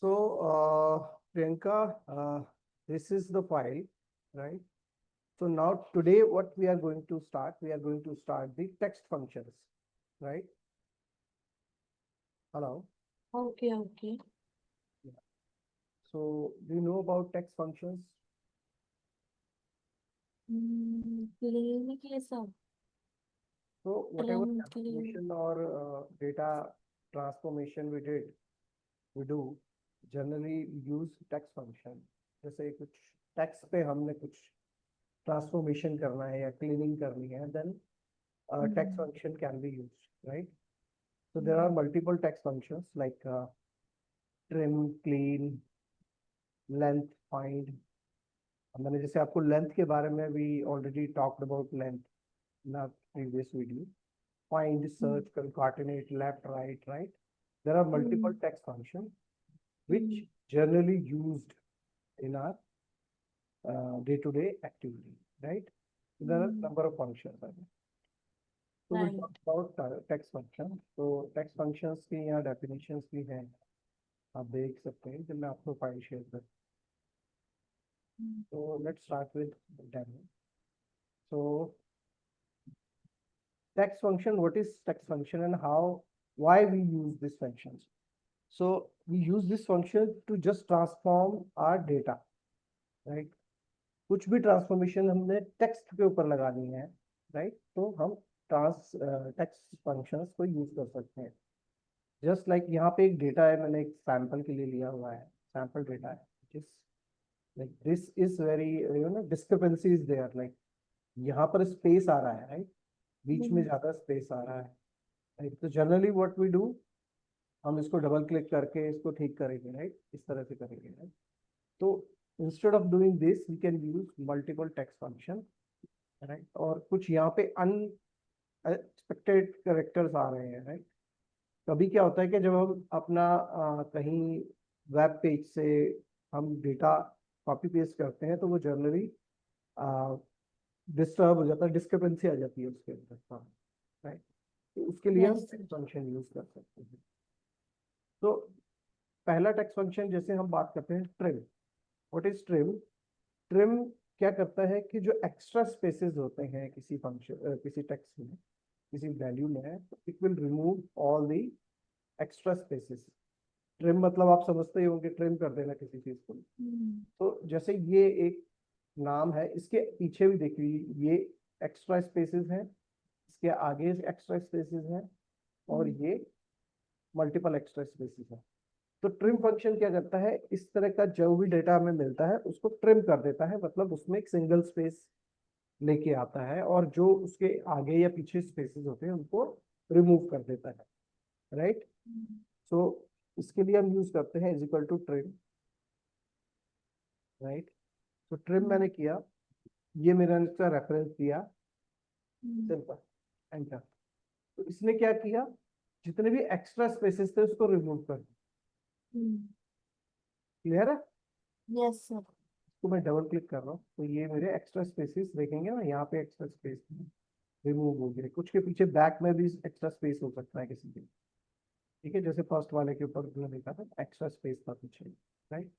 So, Priyanka, this is the file, right? So now today what we are going to start, we are going to start the text functions, right? Hello. Okay. Yeah. So do you know about text functions? Clean के लिए सब So whatever run clean. calculation or data transformation we do, generally use text function. जैसे कुछ text पे हमने कुछ transformation करना है या क्लीनिंग करनी है, then text function can be used, right? So there are multiple text functions like trim, clean, length, find. मैंने जैसे आपको लेंथ के बारे में भी already talked about length in our previous video. Find, search, concatenate, left, right. There are multiple text functions which generally used in our day-to-day activity, right? So there are a number of functions. So we'll talk about text functions. So text functions की यहाँ definitions भी हैं, आप देख सकते हैं जब मैं आपको फाइल शेयर कर. So let's start with the demo. So text function, what is text function and why we use these functions? So we use this function to just transform our data, right? कुछ भी transformation हमने text के ऊपर लगानी है, right? तो हम text functions को यूज कर सकते हैं. जस्ट लाइक यहाँ पे एक डेटा है, मैंने एक सैंपल के लिए लिया हुआ है, सैंपल डेटा है, जिस like this is very discrepancy is there, like यहाँ पर स्पेस आ रहा है, राइट? बीच में ज्यादा स्पेस आ रहा है, राइट? तो जनरली व्हाट वी डू, हम इसको डबल क्लिक करके इसको ठीक करेंगे, राइट? इस तरह से करेंगे, राइट? तो instead of doing this we can use multiple text function, right? और कुछ यहाँ पे अनएक्सपेक्टेड कैरेक्टर्स आ रहे हैं, राइट? कभी क्या होता है कि जब हम अपना कहीं वेब पेज से हम डेटा कॉपी पेस्ट करते हैं तो वो जनरली डिस्टर्ब हो जाता है, डिस्क्रिपेंसी आ जाती है उसके अंदर, राइट? तो उसके लिए हम टेक्स्ट फंक्शन यूज कर सकते हैं. तो पहला टेक्स्ट फंक्शन जैसे हम बात करते हैं trim. What is trim? Trim क्या करता है कि जो एक्स्ट्रा स्पेसेस होते हैं किसी फंक्शन किसी टेक्स्ट में, किसी वैल्यू में, it will remove all the extra spaces. Trim मतलब आप समझते ही होंगे, ट्रिम कर देना किसी चीज को. तो जैसे ये एक नाम है, इसके पीछे भी देखिए ये एक्स्ट्रा स्पेसेस हैं, इसके आगे एक्स्ट्रा स्पेसेस हैं, और ये मल्टीपल एक्स्ट्रा स्पेसेस हैं. तो ट्रिम फंक्शन क्या करता है, इस तरह का जो भी डेटा हमें मिलता है उसको ट्रिम कर देता है, मतलब उसमें एक सिंगल स्पेस लेके आता है और जो उसके आगे या पीछे स्पेसेस होते हैं उनको रिमूव कर देता है, राइट? सो इसके लिए हम यूज करते हैं is equal to trim, right? तो ट्रिम मैंने किया, ये मेरा इसका रेफरेंस दिया, सिंपल, एंटर. तो इसने क्या किया, जितने भी एक्स्ट्रा स्पेसेस थे उसको रिमूव कर दिया. क्लियर है? Yes sir. तो मैं डबल क्लिक कर रहा हूँ तो ये मेरे एक्स्ट्रा स्पेसेस देखेंगे ना, यहाँ पे एक्स्ट्रा स्पेस रिमूव हो गए. कुछ के पीछे बैक में भी एक्स्ट्रा स्पेस हो सकता है किसी के, ठीक है? जैसे फर्स्ट वाले के ऊपर मैंने देखा था एक्स्ट्रा स्पेस था पीछे, राइट?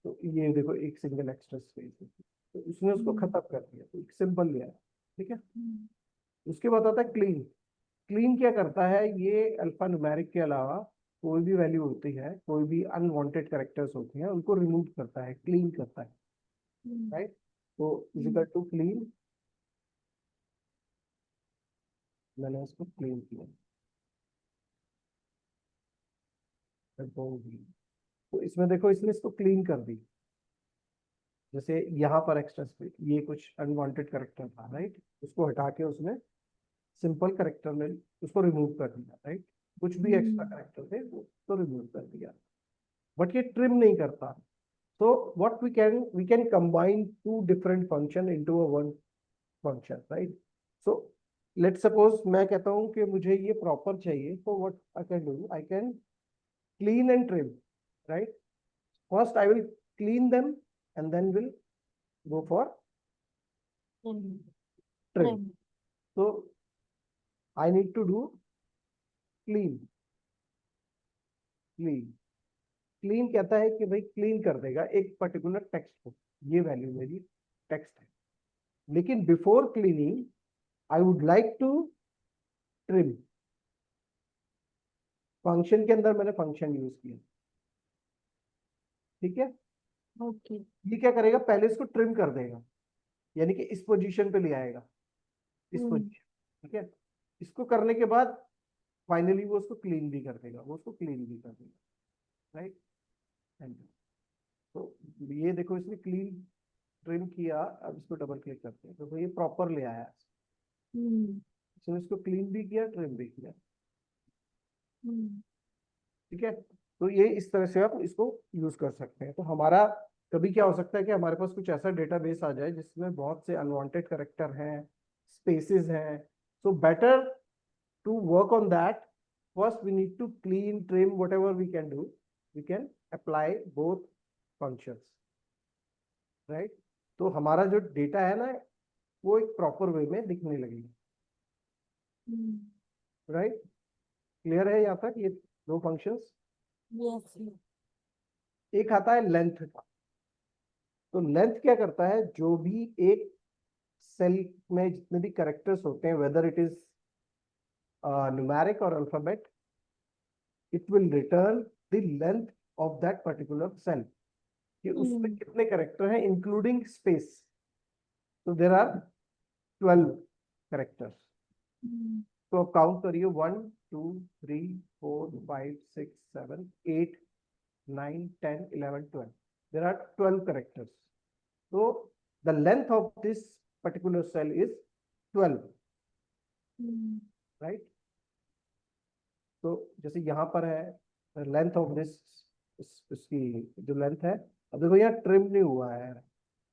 तो ये देखो एक सिंगल एक्स्ट्रा स्पेस है, तो उसने उसको खत्म कर दिया, तो एक सिंपल लिया, ठीक है? उसके बाद आता है क्लीन. क्लीन क्या करता है, ये अल्फा न्यूमेरिक के अलावा कोई भी वैल्यू होती है, कोई भी अनवांटेड कैरेक्टर्स होते हैं, उनको रिमूव करता है, क्लीन करता है, राइट? तो इजिकल टू क्लीन, मैंने इसको क्लीन किया, तो इसमें देखो इसने इसको क्लीन कर दी. जैसे यहाँ पर एक्स्ट्रा स्पेस, ये कुछ अनवांटेड कैरेक्टर था, राइट? उसको हटा के उसने सिंपल कैरेक्टर में उसको रिमूव कर दिया, राइट? कुछ भी एक्स्ट्रा कैरेक्टर थे उसको रिमूव कर दिया, बट ये ट्रिम नहीं करता. So what we can combine two different function into a one function, right? So let's suppose मैं कहता हूँ कि मुझे ये proper चाहिए, so what I can do, I can clean and trim, right? First I will clean them and then will go for trim. So I need to do clean. Clean कहता है कि भाई क्लीन कर देगा एक particular text को, ये value मेरी टेक्स्ट है, लेकिन before cleaning I would like to trim. Function के अंदर मैंने फंक्शन यूज किया, ठीक है। ओके। ये क्या करेगा, पहले इसको ट्रिम कर देगा, यानी कि इस पोजीशन पे ले आएगा, इस हम्म। पोजीशन, ठीक है। इसको करने के बाद फाइनली वो उसको क्लीन भी कर देगा, वो उसको क्लीन भी कर देगा, राइट। तो ये देखो इसने क्लीन ट्रिम किया, अब इसको डबल क्लिक करते हैं तो ये प्रॉपर ले आया, हम्म। इसने इसको क्लीन भी किया, ट्रिम भी किया, हम्म। ठीक है। तो ये इस तरह से आप इसको यूज कर सकते हैं। तो हमारा कभी क्या हो सकता है कि हमारे पास कुछ ऐसा डेटाबेस आ जाए जिसमें बहुत से अनवांटेड कैरेक्टर हैं, स्पेसेस हैं। So better to work on that, first we need to clean trim whatever we can do, we can apply both functions, right. तो हमारा जो डेटा है ना वो एक प्रॉपर वे में दिखने लगेगा, राइट। क्लियर है यहाँ तक ये दो फंक्शंस। यस। एक आता है लेंथ का। तो लेंथ क्या करता है, जो भी एक सेल में जितने भी कैरेक्टर्स होते हैं, वेदर इट इज न्यूमेरिक और alphabet, it will return the length of that particular cell, कि उसमें कितने कैरेक्टर हैं इंक्लूडिंग स्पेस। तो देर आर 12 कैरेक्टर्स। तो अब काउंट करिए, 1 2 3 4 5 6 7 8 9 10 11 12, there are 12 characters. So the length of this particular cell is 12, right? तो जैसे यहाँ पर है लेंथ ऑफ दिस, इसकी जो लेंथ है, अब देखो यहाँ ट्रिम नहीं हुआ है,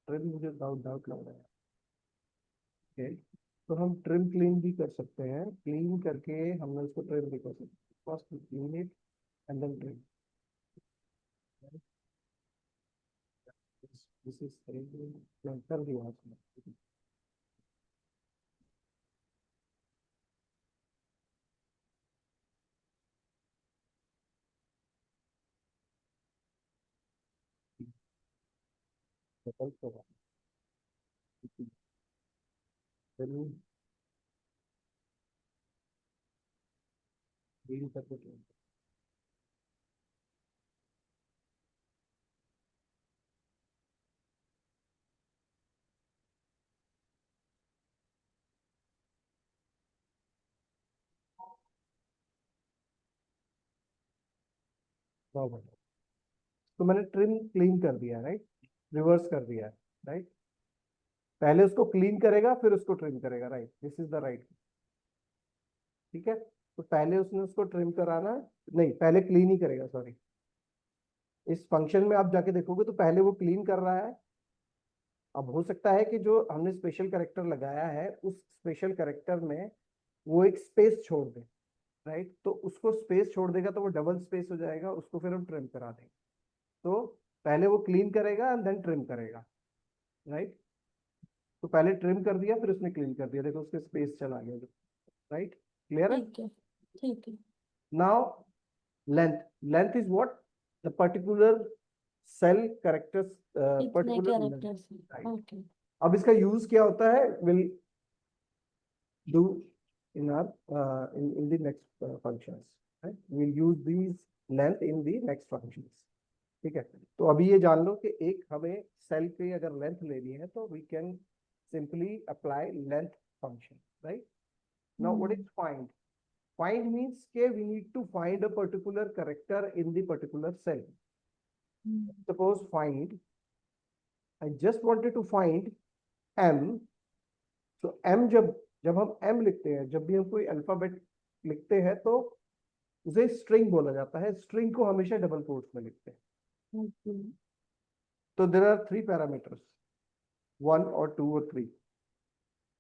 ट्रिम मुझे डाउट डाउट लग रहा है, ओके। तो हम ट्रिम क्लीन भी कर सकते हैं, क्लीन करके हमने उसको ट्रिम भी कर सकते हैं, first clean it and then trim. This is कर दिया उसने। डबल होगा, ट्रिम क्लीन करके ट्रिम। तो मैंने ट्रिम क्लीन कर दिया, राइट, रिवर्स कर दिया, राइट। पहले उसको क्लीन करेगा फिर उसको ट्रिम करेगा, right, this is the right, ठीक है। तो पहले उसने उसको ट्रिम कराना, नहीं पहले क्लीन ही करेगा, सॉरी। इस फंक्शन में आप जाके देखोगे तो पहले वो क्लीन कर रहा है। अब हो सकता है कि जो हमने स्पेशल कैरेक्टर लगाया है उस स्पेशल कैरेक्टर में वो एक स्पेस छोड़ दे, राइट। तो उसको स्पेस छोड़ देगा तो वो डबल स्पेस हो जाएगा, उसको फिर हम ट्रिम करा देंगे। तो पहले वो क्लीन करेगा एंड देन ट्रिम करेगा, राइट। तो पहले ट्रिम कर दिया फिर उसने क्लीन कर दिया, देखो उसके स्पेस चला गया, राइट। क्लियर है। ठीक है। ठीक है। Now length, length is what, the particular cell characters, इतने particular length, characters. Right. Okay. अब इसका यूज क्या होता है, will do in our in the next functions, right? We'll use these length in the next functions, ठीक है। तो अभी ये जान लो कि एक हमें सेल की अगर लेंथ लेनी है तो we can simply apply length function, right? Now what is find? Find means के we need to find a particular character in the particular cell. Suppose find, I just wanted to find m. So m, जब जब हम m लिखते हैं, जब भी हम कोई अल्फाबेट लिखते हैं तो उसे स्ट्रिंग बोला जाता है, स्ट्रिंग को हमेशा डबल कोट्स में लिखते हैं। तो देर आर 3 पैरामीटर्स, 1 और 2 और 3।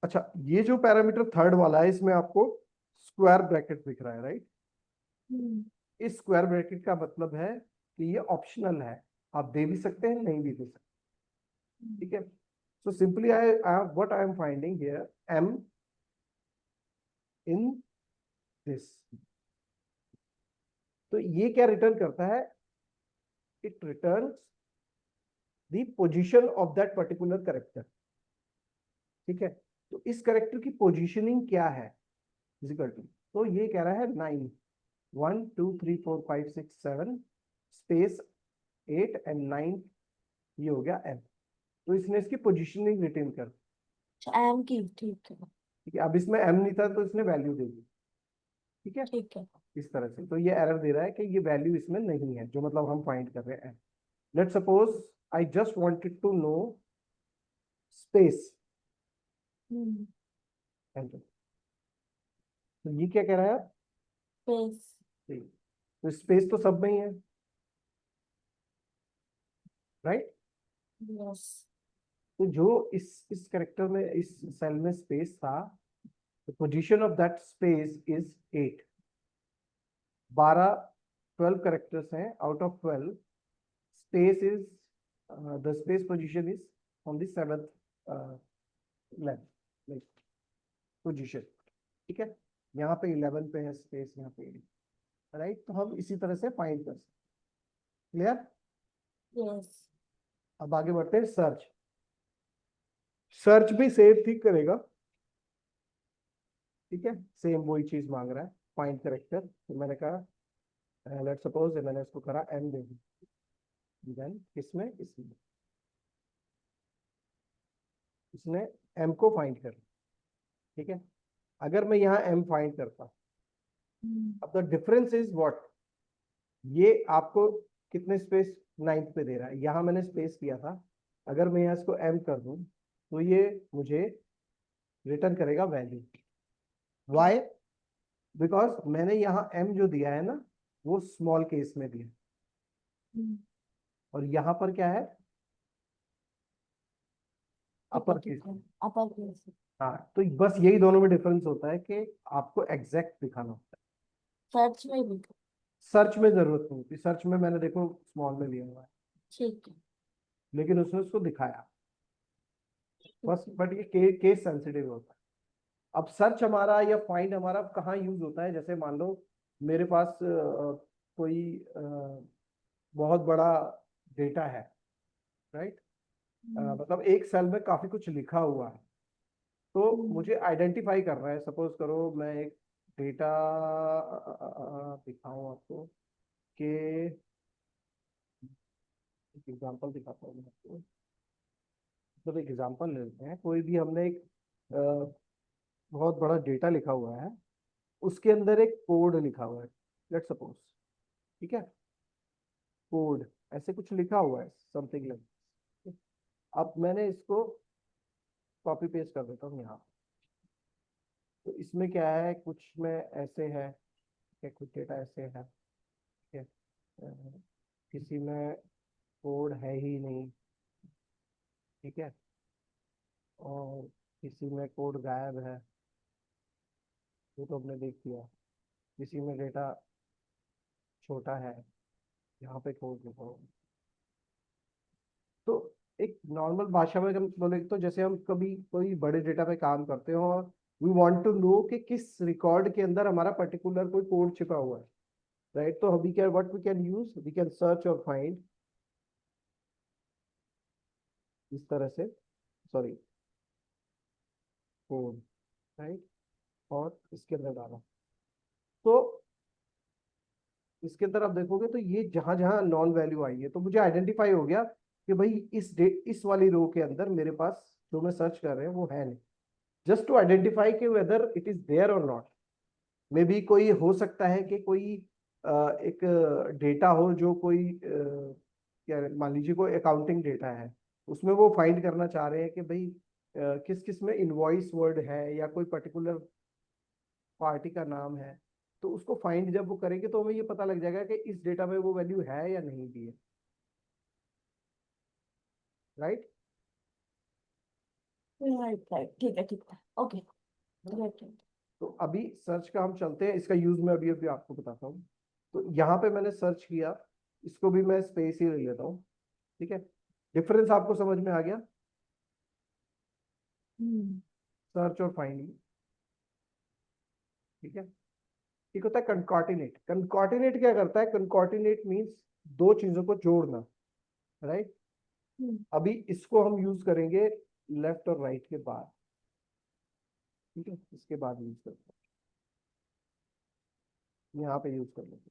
अच्छा, ये जो पैरामीटर थर्ड वाला है इसमें आपको स्क्वायर ब्रैकेट दिख रहा है, राइट। इस स्क्वायर ब्रैकेट का मतलब है कि ये ऑप्शनल है, आप दे भी सकते हैं नहीं भी दे सकते, ठीक है। So simply I what I am finding here m in this. तो ये क्या रिटर्न करता है, it returns the position of that particular character. ठीक है, तो इस कैरेक्टर की पोजीशनिंग क्या है इक्वल टू, तो ये कह रहा है 9 1 2 3 4 5 6 7 स्पेस 8 एंड 9, ये हो गया m। तो इसने इसकी पोजीशनिंग रिटर्न कर, एम की, ठीक है ठीक है। अब इसमें m नहीं था तो इसने वैल्यू दे दी, ठीक है, ठीक है। इस तरह से। तो ये एरर दे रहा है कि ये वैल्यू इसमें नहीं है, जो मतलब हम फाइंड कर रहे हैं। Let's suppose I just wanted to know space, hmm, तो ये क्या कह रहा है, स्पेस, तो स्पेस तो सब में ही है, राइट। यस, तो जो इस कैरेक्टर में, इस सेल में स्पेस था, the position of that space is 8। 12 characters हैं, out of 12 space is the space position is on the 7th length, like position, ठीक है। यहाँ पे 11 पे है स्पेस, यहाँ पे 8, राइट। तो हम इसी तरह से फाइंड कर सकते, क्लियर। यस, अब आगे बढ़ते हैं, सर्च। सर्च भी सेम ठीक करेगा, ठीक है, सेम वही चीज मांग रहा है, फाइंड कैरेक्टर। तो मैंने कहा लेट्स सपोज मैंने इसको करा m दे दी, देन इसमें इसने m को फाइंड कर, ठीक है। अगर मैं यहाँ m फाइंड करता, अब द डिफरेंस इज व्हाट, ये आपको कितने स्पेस 9th पे दे रहा है, यहाँ मैंने स्पेस किया था। अगर मैं यहाँ इसको m कर दूं तो ये मुझे रिटर्न करेगा वैल्यू। वाई, बिकॉज मैंने यहाँ m जो दिया है ना, वो स्मॉल केस में दिया, और यहाँ पर क्या है, अपर केस। अपर केस, हाँ, तो बस यही दोनों में डिफरेंस होता है कि आपको एग्जैक्ट दिखाना होता है। सर्च में भी, सर्च में जरूरत नहीं होती, सर्च में मैंने देखो स्मॉल में लिया हुआ है, ठीक है, लेकिन उसने उसको दिखाया बस। बट ये केस सेंसिटिव होता है। अब सर्च हमारा या फाइंड हमारा कहाँ यूज होता है, जैसे मान लो मेरे पास कोई बहुत बड़ा डेटा है, राइट। मतलब एक सेल में काफी कुछ लिखा हुआ है, तो मुझे आइडेंटिफाई करना है। सपोज करो मैं एक डेटा दिखाऊं आपको, कि एक एग्जांपल दिखाता हूँ मैं आपको। मतलब एक एग्जांपल लेते हैं, कोई भी हमने एक बहुत बड़ा डेटा लिखा हुआ है, उसके अंदर एक कोड लिखा हुआ है, लेट्स सपोज, ठीक है, कोड ऐसे कुछ लिखा हुआ है, समथिंग लाइक। अब मैंने इसको कॉपी पेस्ट कर देता हूँ यहाँ। तो इसमें क्या है, कुछ में ऐसे है, क्या कुछ डेटा ऐसे है, ठीक है, किसी में कोड है ही नहीं, ठीक है, और किसी में कोड गायब है, वो तो हमने देख लिया। किसी में डेटा छोटा है, यहाँ पे कोड लिखा हो। तो एक नॉर्मल भाषा में हम बोले तो, जैसे हम कभी कोई बड़े डेटा पे काम करते हो और वी वांट टू नो कि किस रिकॉर्ड के अंदर हमारा पर्टिकुलर कोई कोड छिपा हुआ है, राइट। तो we can, what we can use, we can search और फाइंड इस तरह से, सॉरी, कोड, राइट, और इसके अंदर डाला। तो इसके अंदर आप देखोगे तो ये जहां जहां नॉन वैल्यू आई है, तो मुझे आइडेंटिफाई हो गया कि भाई इस वाली रो के अंदर मेरे पास जो मैं सर्च कर रहे हैं वो है नहीं। जस्ट टू आइडेंटिफाई कि वेदर इट इज देयर और नॉट। मे बी कोई हो सकता है कि कोई एक डेटा हो जो कोई क्या मान लीजिए कोई अकाउंटिंग डेटा है, उसमें वो फाइंड करना चाह रहे हैं कि भाई किस किस में इनवॉइस वर्ड है या कोई पर्टिकुलर पार्टी का नाम है। तो उसको फाइंड जब वो करेंगे तो हमें ये पता लग जाएगा कि इस डेटा में वो वैल्यू है या नहीं भी है, राइट। राइट राइट, ठीक है, ओके, राइट राइट, तो अभी सर्च का हम चलते हैं, इसका यूज मैं अभी अभी आपको बताता हूँ। तो यहाँ पे मैंने सर्च किया, इसको भी मैं स्पेस ही ले लेता हूँ, ठीक है। डिफरेंस आपको समझ में आ गया, सर्च और फाइंड, ठीक है। एक होता है कंकॉर्डिनेट। कंकॉर्डिनेट क्या करता है, कंकॉर्डिनेट मीन्स दो चीजों को जोड़ना, राइट। अभी इसको हम यूज करेंगे लेफ्ट और राइट के बाद, ठीक है, इसके बाद यूज करते हैं, यहाँ पे यूज कर लेंगे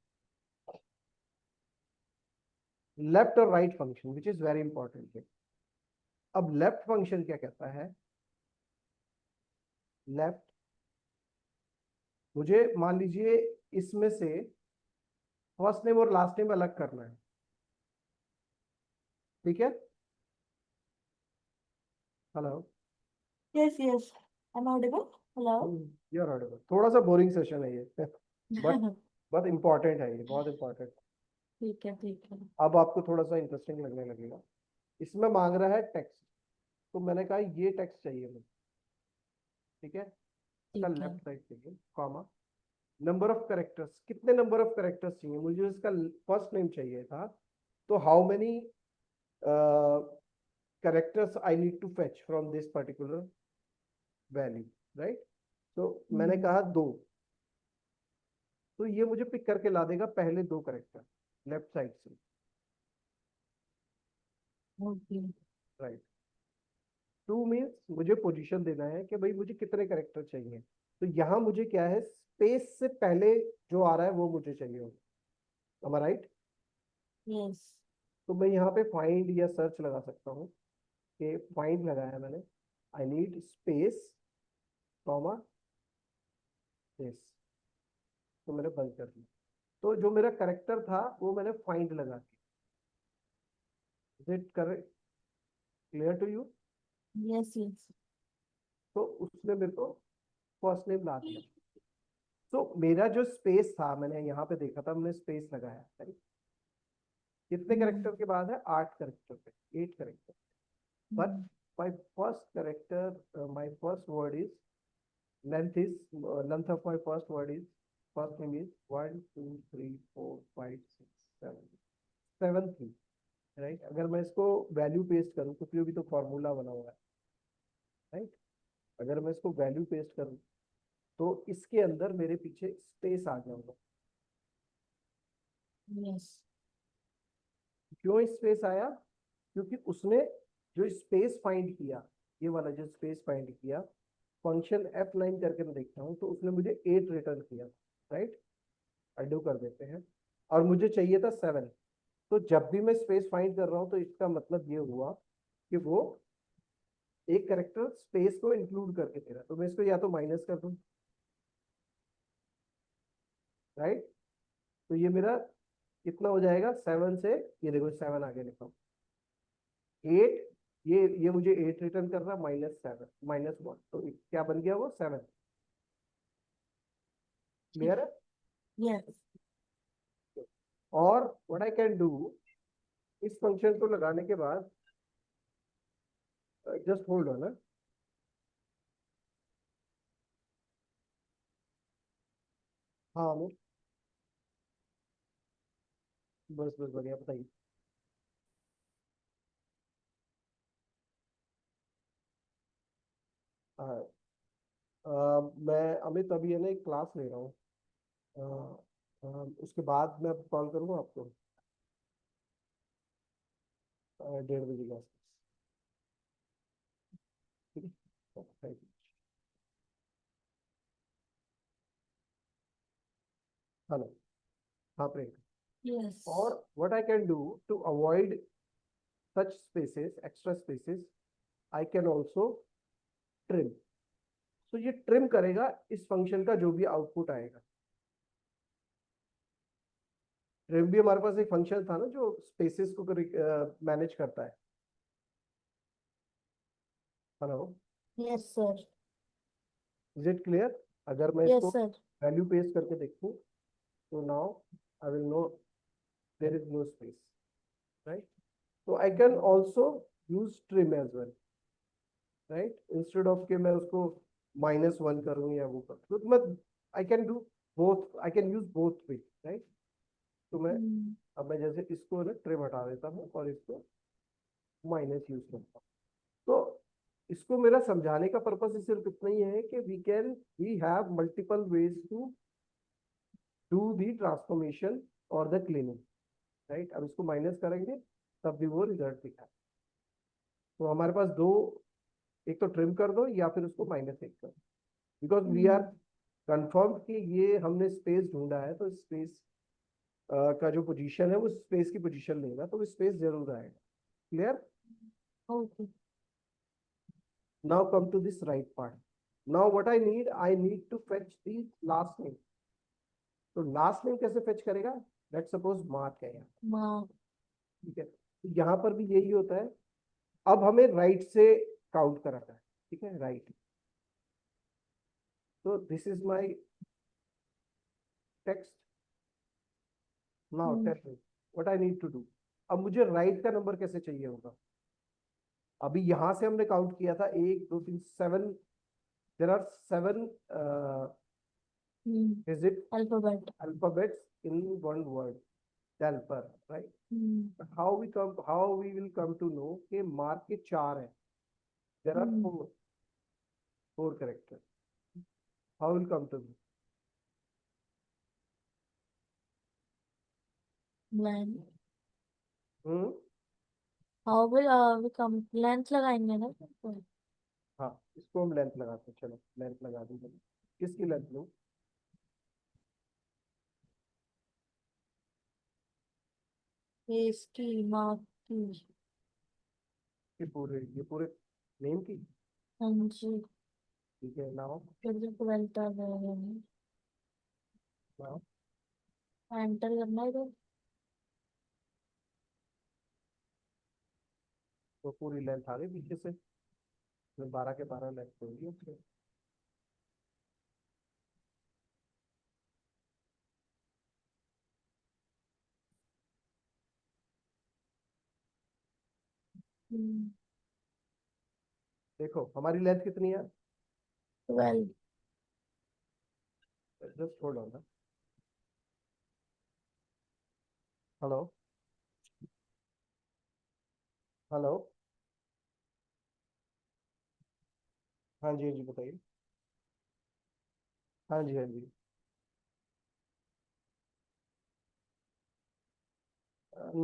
लेफ्ट और right function, which is very important है। अब लेफ्ट फंक्शन क्या कहता है? लेफ्ट, मुझे मान लीजिए इसमें से फर्स्ट नेम और लास्ट नेम अलग करना है, ठीक है। Hello, Yes, yes. I'm audible? Hello? You are audible. थोड़ा सा बोरिंग सेशन है ये बट बहुत इंपॉर्टेंट है, ये बहुत इंपॉर्टेंट। ठीक है, ठीक है। अब आपको थोड़ा सा इंटरेस्टिंग लगने लगेगा। इसमें मांग रहा है टेक्स्ट, तो मैंने कहा ये टेक्स्ट चाहिए मुझे, ठीक है। इसका ठीक है। लेफ्ट साइड चाहिए, कॉमा, नंबर ऑफ करेक्टर्स, कितने नंबर ऑफ करेक्टर्स चाहिए मुझे? इसका फर्स्ट नेम चाहिए था, तो how many characters I need to fetch from this particular value, right. तो मैंने कहा 2, तो ये मुझे पिक करके ला देगा पहले 2 करेक्टर लेफ्ट साइड से, ओके। राइट। 2 मीन्स मुझे पोजीशन देना है कि भाई मुझे कितने करेक्टर चाहिए। तो यहाँ मुझे क्या है, स्पेस से पहले जो आ रहा है वो मुझे चाहिए होगा, am I right? यस। तो मैं यहाँ पे फाइंड या सर्च लगा सकता हूँ, कि फाइंड लगाया मैंने, I need space comma space, तो मैंने बंद कर दिया। तो जो मेरा करेक्टर था वो मैंने फाइंड लगा के, is it correct, clear to you? Yes, yes. तो उसने मेरे को फर्स्ट नेम ला दिया। तो मेरा जो स्पेस था, मैंने यहाँ पे देखा था, मैंने स्पेस लगाया, राइट। कितने करेक्टर के बाद है? 8 करेक्टर पे, 8 character. But my first character, my first word is length is length of my first word is, first name is 1 2 3 4 5 6 7 7 3, right. अगर मैं इसको वैल्यू पेस्ट करूँ, क्योंकि अभी तो फॉर्मूला बना हुआ है, राइट। अगर मैं इसको वैल्यू पेस्ट करूँ तो इसके अंदर मेरे पीछे स्पेस आ जाऊंगा। यस। क्यों स्पेस आया? क्योंकि उसने जो स्पेस फाइंड किया, ये वाला जो स्पेस फाइंड किया, फंक्शन F9 करके मैं देखता हूँ, तो उसने मुझे 8 रिटर्न किया, राइट। अडू कर देते हैं, और मुझे चाहिए था 7। तो जब भी मैं स्पेस फाइंड कर रहा हूँ, तो इसका मतलब ये हुआ कि वो एक करेक्टर स्पेस को इंक्लूड करके दे रहा है। तो मैं इसको या तो माइनस कर दूं, राइट। तो ये मेरा कितना हो जाएगा? 7 से, ये देखो 7 आगे लिखा हूँ, 8, ये मुझे 8 रिटर्न कर रहा, -7 -1, तो क्या बन गया वो? 7। क्लियर है? यस। और व्हाट आई कैन डू, इस फंक्शन को लगाने के बाद, जस्ट होल्ड ऑन, हाँ हाँ, बस बस बढ़िया, बताइए। हाँ, मैं अमित अभी है ना एक क्लास ले रहा हूँ, उसके बाद मैं कॉल करूँगा आपको, 1:30 बजे के आसपास, ठीक है, थैंक यू। हेलो, हाँ प्रियंका। यस। और what I can do to avoid such spaces, extra spaces, I can also trim. तो ये ट्रिम करेगा इस फंक्शन का जो भी आउटपुट आएगा। ट्रिम भी हमारे पास एक फंक्शन था ना, जो स्पेसेस को मैनेज करता है। Hello, yes sir. Is it clear? अगर मैं यस इसको सर। वैल्यू पेस्ट करके देखूं, तो now I will know there is no space, right. तो I can also use trim as well, right, instead of के मैं उसको -1 करूं या वो करूं, तो मैं आई can do both, I can use both way, right. तो मैं, अब मैं जैसे इसको ना ट्रिम हटा देता हूँ और इसको माइनस यूज करता हूँ। तो इसको मेरा समझाने का पर्पस सिर्फ इतना ही है कि we have multiple ways to do the transformation और द क्लीनिंग, राइट। अब इसको माइनस करेंगे तब भी वो रिजल्ट दिखा। तो हमारे पास दो, एक तो ट्रिम कर दो या फिर उसको -1 कर दो, बिकॉज वी आर कंफर्म कि ये हमने स्पेस ढूंढा है, तो स्पेस का जो पोजीशन है वो स्पेस की पोजीशन लेगा, तो स्पेस जरूर आएगा। Clear? Okay. Now come to this right part. Now what I need to fetch the last name. तो लास्ट नेम कैसे फेच करेगा? लेट्स सपोज मार्क है यहाँ, Mark. ठीक है, तो यहाँ पर भी यही होता है। अब हमें राइट से काउंट कराना है, ठीक है, राइट। तो this is my text. Now tell me what I need to do. अब मुझे राइट का नंबर कैसे चाहिए होगा? अभी यहां से हमने काउंट किया था 1 2 3 7, there are 7 digit Alphabet. in one word, helper, right? how we will come to know कि मार्क के 4 है, there are 4 characters. How will come to know? Length. Hmm, How will we come? Length लगाएंगे ना? हाँ, इसको हम length लगाते हैं। चलो लेंथ लगा देंगे। किसकी लेंथ लो? इसकी मार्क की। ये पूरे नेम की, हाँ जी। ठीक है। नाउ फिर 12th आ जाएगा। नाउ एंटर करना है इधर। तो पूरी लेंथ आ गई पीछे से, 12 के 12 लेंथ होगी उसमें। देखो हमारी लेंथ कितनी है? 12। Just hold on. Hello hello, हाँ जी, हाँ जी, बताइए। हाँ जी, हाँ जी।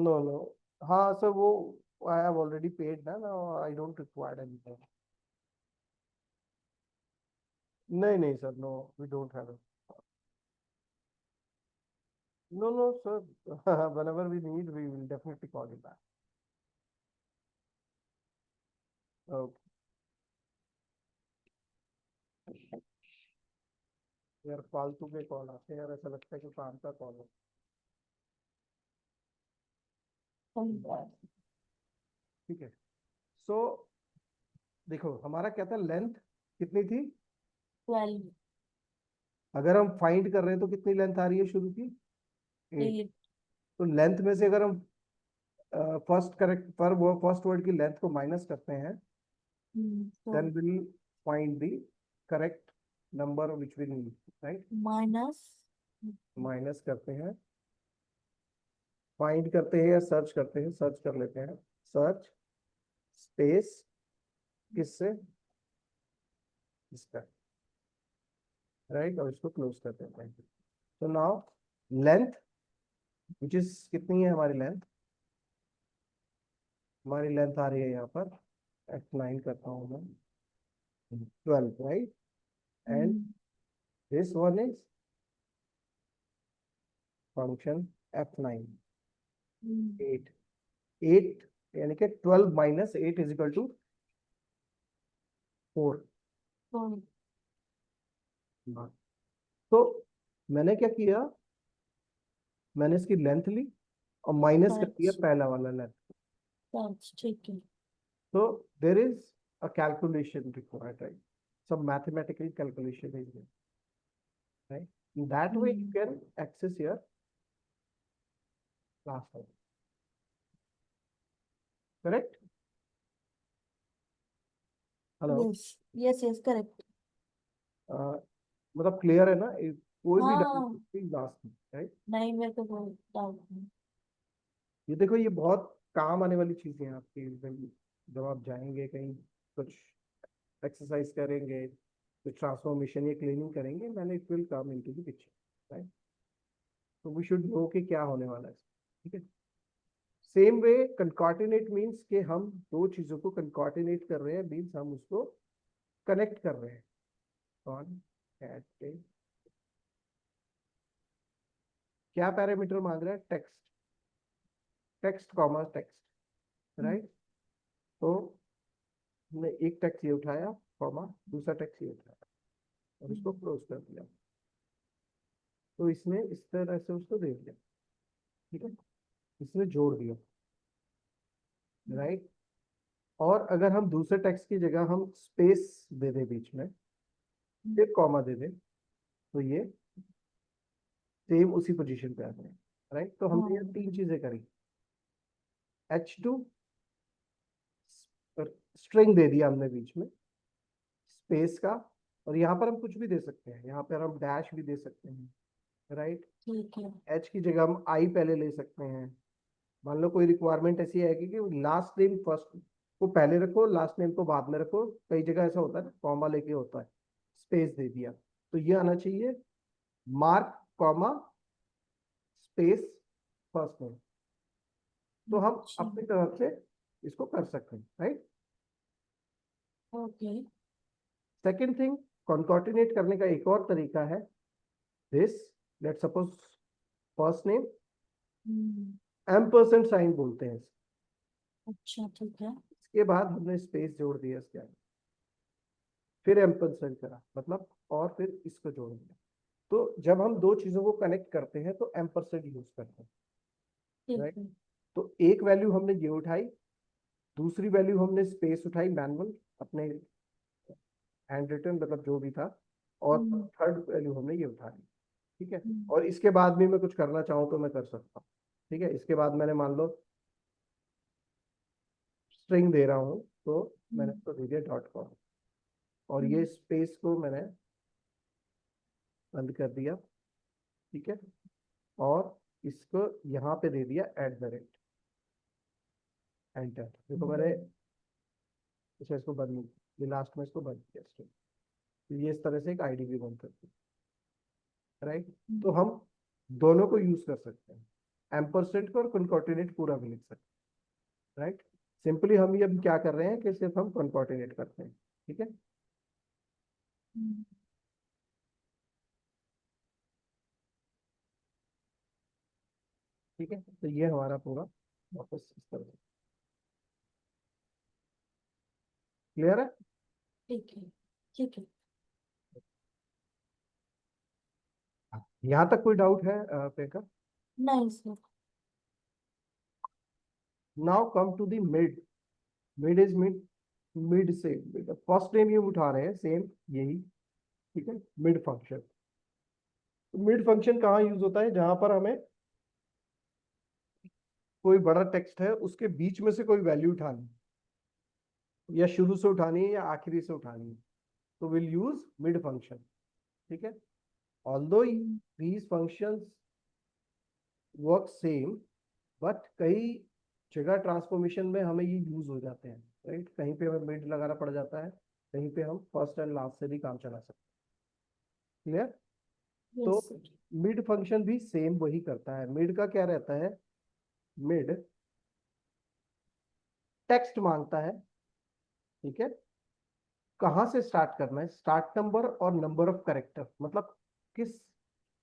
नो नो, हाँ सर, वो आई हैव ऑलरेडी पेड ना, आई डोंट रिक्वायर एनीथिंग। नहीं नहीं sir, no, we don't have. No no sir, whenever we need we will definitely call you back. Okay. यार फालतू के कॉल आते हैं यार, ऐसा लगता है कि काम का कॉल है। ठीक है। सो देखो हमारा क्या था, लेंथ कितनी थी? 12। अगर हम फाइंड कर रहे हैं तो कितनी लेंथ आ रही है शुरू की? 8। 8। तो लेंथ में से अगर हम फर्स्ट वर्ड की लेंथ को माइनस करते हैं, then will find the correct number which we need, right. Minus. Minus करते हैं, फाइंड करते हैं या सर्च करते हैं, सर्च कर लेते हैं। सर्च स्पेस किससे? इसका, राइट। और इसको क्लोज कर देते हैं। तो नाउ लेंथ विच इज कितनी है हमारी लेंथ? हमारी लेंथ आ रही है यहाँ पर, F9 करता हूँ मैं, 12, right. And this one is function F9, 8। 8 यानी कि 12 माइनस 8 इज इक्वल टू 4। तो मैंने क्या किया, मैंने इसकी लेंथ ली और माइनस कर दिया पहला वाला लेंथ। ठीक है। So there is a calculation required, right? Some mathematical calculation is there, right? In that way you can access your class time. Correct? Hello? Yes, correct. मतलब क्लियर है ना? कोई भी हाँ। डाउट लास्ट में, राइट? नहीं, मेरे को कोई डाउट नहीं। ये देखो, ये बहुत काम आने वाली चीजें हैं आपकी, जब आप जाएंगे कहीं, कुछ एक्सरसाइज करेंगे, कुछ ट्रांसफॉर्मेशन या क्लीनिंग करेंगे, मैंने it will come into the picture, right. तो वी शुड नो कि क्या होने वाला है, ठीक है। सेम वे कंकॉर्डिनेट मीन्स कि हम दो चीजों को कंकॉर्डिनेट कर रहे हैं, मीन्स हम उसको कनेक्ट कर रहे हैं। कॉन्कैटिनेट क्या पैरामीटर मांग रहा है? Text, text comma text, right. तो हमने एक टेक्स्ट ये उठाया, कॉमा दूसरा टेक्स्ट ये उठाया और इसको क्लोज कर दिया, तो इसने इस तरह से उसको दे दिया, ठीक है, इसने जोड़ दिया, राइट। और अगर हम दूसरे टेक्स्ट की जगह हम स्पेस दे दें बीच में, फिर कॉमा दे दें, तो ये सेम उसी पोजीशन पे आ जाए, राइट। तो हमने ये तीन चीजें करी। H2 स्ट्रिंग दे दिया हमने बीच में, स्पेस का, और यहाँ पर हम कुछ भी दे सकते हैं, यहाँ पर हम डैश भी दे सकते हैं, राइट। ठीक है। H की जगह हम I पहले ले सकते हैं। मान लो कोई रिक्वायरमेंट ऐसी है कि लास्ट नेम फर्स्ट को पहले रखो, लास्ट नेम को बाद में रखो, कई जगह ऐसा होता है ना, कॉमा लेके होता है, स्पेस दे दिया, तो ये आना चाहिए mark comma space first name. तो हम अच्छा, अपनी तरफ से इसको कर सकते हैं, right. Okay. Second thing, concatenate करने का एक और तरीका है, this, let suppose first name, ampersand sign बोलते हैं इसको। अच्छा, ठीक है। इसके बाद हमने स्पेस जोड़ दिया इसके आगे, फिर एम्परसेंड करा, मतलब और फिर इसको जोड़ दिया। तो जब हम दो चीजों को कनेक्ट करते हैं तो एम्परसेंड यूज करते हैं, ठीक राइट। है। तो एक वैल्यू हमने ये उठाई, दूसरी वैल्यू हमने स्पेस उठाई मैनुअल अपने हैंड रिटन, मतलब जो भी था, और थर्ड वैल्यू हमने ये उठा ली, ठीक है। और इसके बाद भी मैं कुछ करना चाहूँ तो मैं कर सकता हूँ, ठीक है। इसके बाद मैंने मान लो स्ट्रिंग दे रहा हूँ, तो मैंने इसको दे दिया डॉट कॉम, और ये स्पेस को मैंने बंद कर दिया, ठीक है, और इसको यहाँ पे दे दिया @ एंटर। देखो मैंने अच्छा इसको बंद, ये लास्ट में इसको बंद किया स्ट्रिंग, तो ये इस तरह से एक आईडी भी बंद करती है, राइट। तो हम दोनों को यूज कर सकते हैं, एम्परसेंड को और कॉन्कॉर्डिनेट पूरा भी लिख सकते हैं, राइट। सिंपली हम ये अब क्या कर रहे हैं कि सिर्फ हम कॉन्कॉर्डिनेट करते हैं, ठीक है। ठीक है, तो ये हमारा पूरा वापस इस तरह से क्लियर है। ठीक है। ठीक है। यहाँ तक कोई डाउट है प्रियंका? नहीं sir. Now come to the mid. Mid is mid, mid से फर्स्ट नेम ये उठा रहे हैं सेम यही, ठीक है, मिड फंक्शन। मिड फंक्शन कहाँ यूज होता है? जहां पर हमें कोई बड़ा टेक्स्ट है, उसके बीच में से कोई वैल्यू उठानी, या शुरू से उठानी है या आखिरी से उठानी है, तो विल यूज मिड फंक्शन, ठीक है। Although these functions work same, but कई जगह ट्रांसफॉर्मेशन में हमें ये यूज हो जाते हैं, राइट। कहीं पे हमें मिड लगाना पड़ जाता है, कहीं पे हम फर्स्ट एंड लास्ट से भी काम चला सकते हैं, क्लियर। तो यस सर। मिड फंक्शन भी सेम वही करता है। मिड का क्या रहता है? मिड टेक्स्ट मांगता है, ठीक है, कहाँ से स्टार्ट करना है, स्टार्ट नंबर और नंबर ऑफ कैरेक्टर, मतलब किस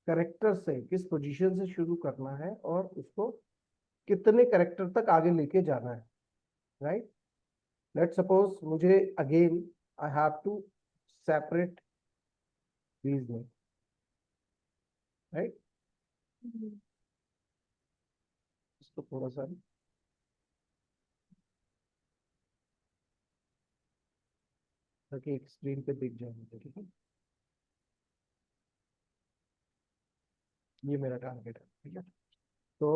कैरेक्टर से, किस पोजीशन से शुरू करना है और उसको कितने कैरेक्टर तक आगे लेके जाना है, राइट। लेट सपोज मुझे again I have to separate these name, right. इसको थोड़ा सा ताकि एक स्क्रीन पे दिख जाए मुझे, ठीक है। ये मेरा टारगेट है, ठीक है। तो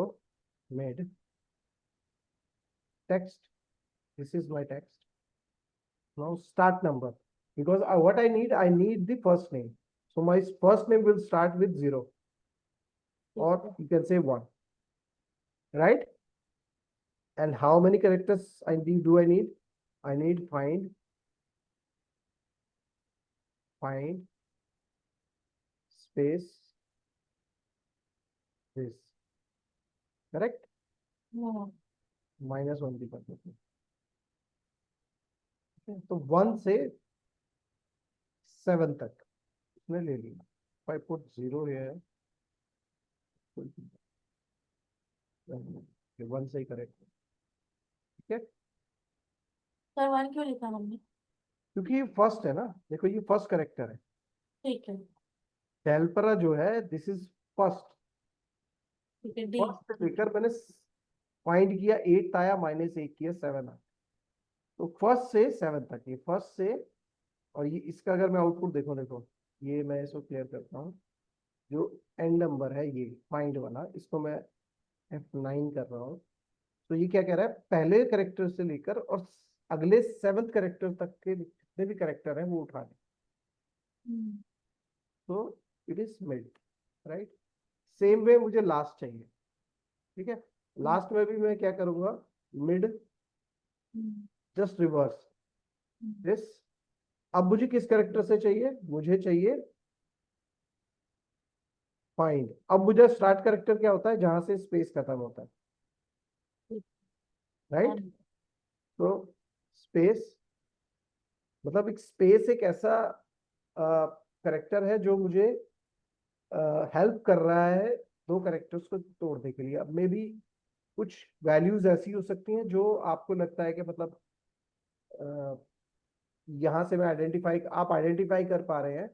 made text, this is my text. Now start number, because what I need the first name. So my first name will start with 0, or you can say 1, right? And how many characters do I need? I need find space this, correct? हाँ। -1 भी कर देते हैं। तो 1 से 7 तक इसने ले लिया। If I put 0 here, 1 से ही करेक्ट। ठीक है, सर 1 क्यों लिखा हमने? क्योंकि ये फर्स्ट है ना, देखो ये फर्स्ट करेक्टर है। ठीक है। डेल्परा जो है दिस इज फर्स्ट। ठीक है, डी। फर्स्ट से लेकर मैंने फाइंड किया 8 आया, -1 किया 7 आया। तो फर्स्ट से 7 तक, ये फर्स्ट से। और ये इसका अगर मैं आउटपुट देखो, ये मैं इसको क्लियर करता हूँ। जो एंड नंबर है ये फाइंड वाला, इसको मैं F9 कर रहा हूँ। तो ये क्या कह रहा है, पहले करेक्टर से लेकर और अगले 7th करेक्टर तक के जितने भी करेक्टर हैं वो उठा लें। तो it is mid, right. Same way मुझे लास्ट चाहिए। ठीक है, लास्ट में भी मैं क्या करूंगा, मिड जस्ट रिवर्स दिस। अब मुझे किस करेक्टर से चाहिए, मुझे चाहिए फाइंड। अब मुझे स्टार्ट करेक्टर क्या होता है, जहां से स्पेस खत्म होता है, राइट। तो स्पेस मतलब एक स्पेस एक ऐसा करेक्टर है जो मुझे हेल्प कर रहा है दो करेक्टर्स को तोड़ने के लिए। अब मे भी कुछ वैल्यूज ऐसी हो सकती हैं जो आपको लगता है कि मतलब यहाँ से मैं आप आइडेंटिफाई कर पा रहे हैं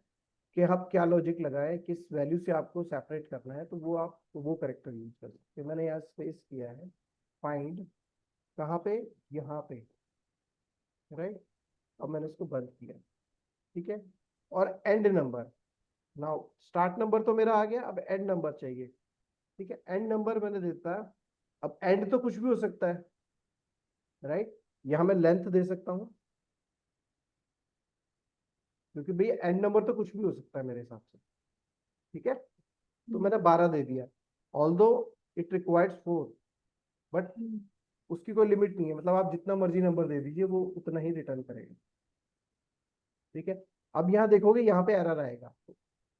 कि आप क्या लॉजिक लगाए, किस वैल्यू से आपको सेपरेट करना है, तो वो आप वो करेक्टर यूज कर सकते हैं। मैंने यहाँ स्पेस किया है फाइंड, कहाँ पे, यहाँ पे, राइट। अब मैंने उसको बंद किया। ठीक है, और and number. Now start number तो मेरा आ गया, अब एंड नंबर चाहिए। ठीक है, एंड नंबर मैंने देता। अब एंड तो कुछ भी हो सकता है, राइट। यहां मैं लेंथ दे सकता हूं, क्योंकि भैया एंड नंबर तो कुछ भी हो सकता है मेरे हिसाब से। ठीक है, तो मैंने 12 दे दिया। ऑल्दो इट रिक्वायर्स 4, बट उसकी कोई लिमिट नहीं है, मतलब आप जितना मर्जी नंबर दे दीजिए वो उतना ही रिटर्न करेगा। ठीक है, अब यहाँ देखोगे यहाँ पे एरर आएगा।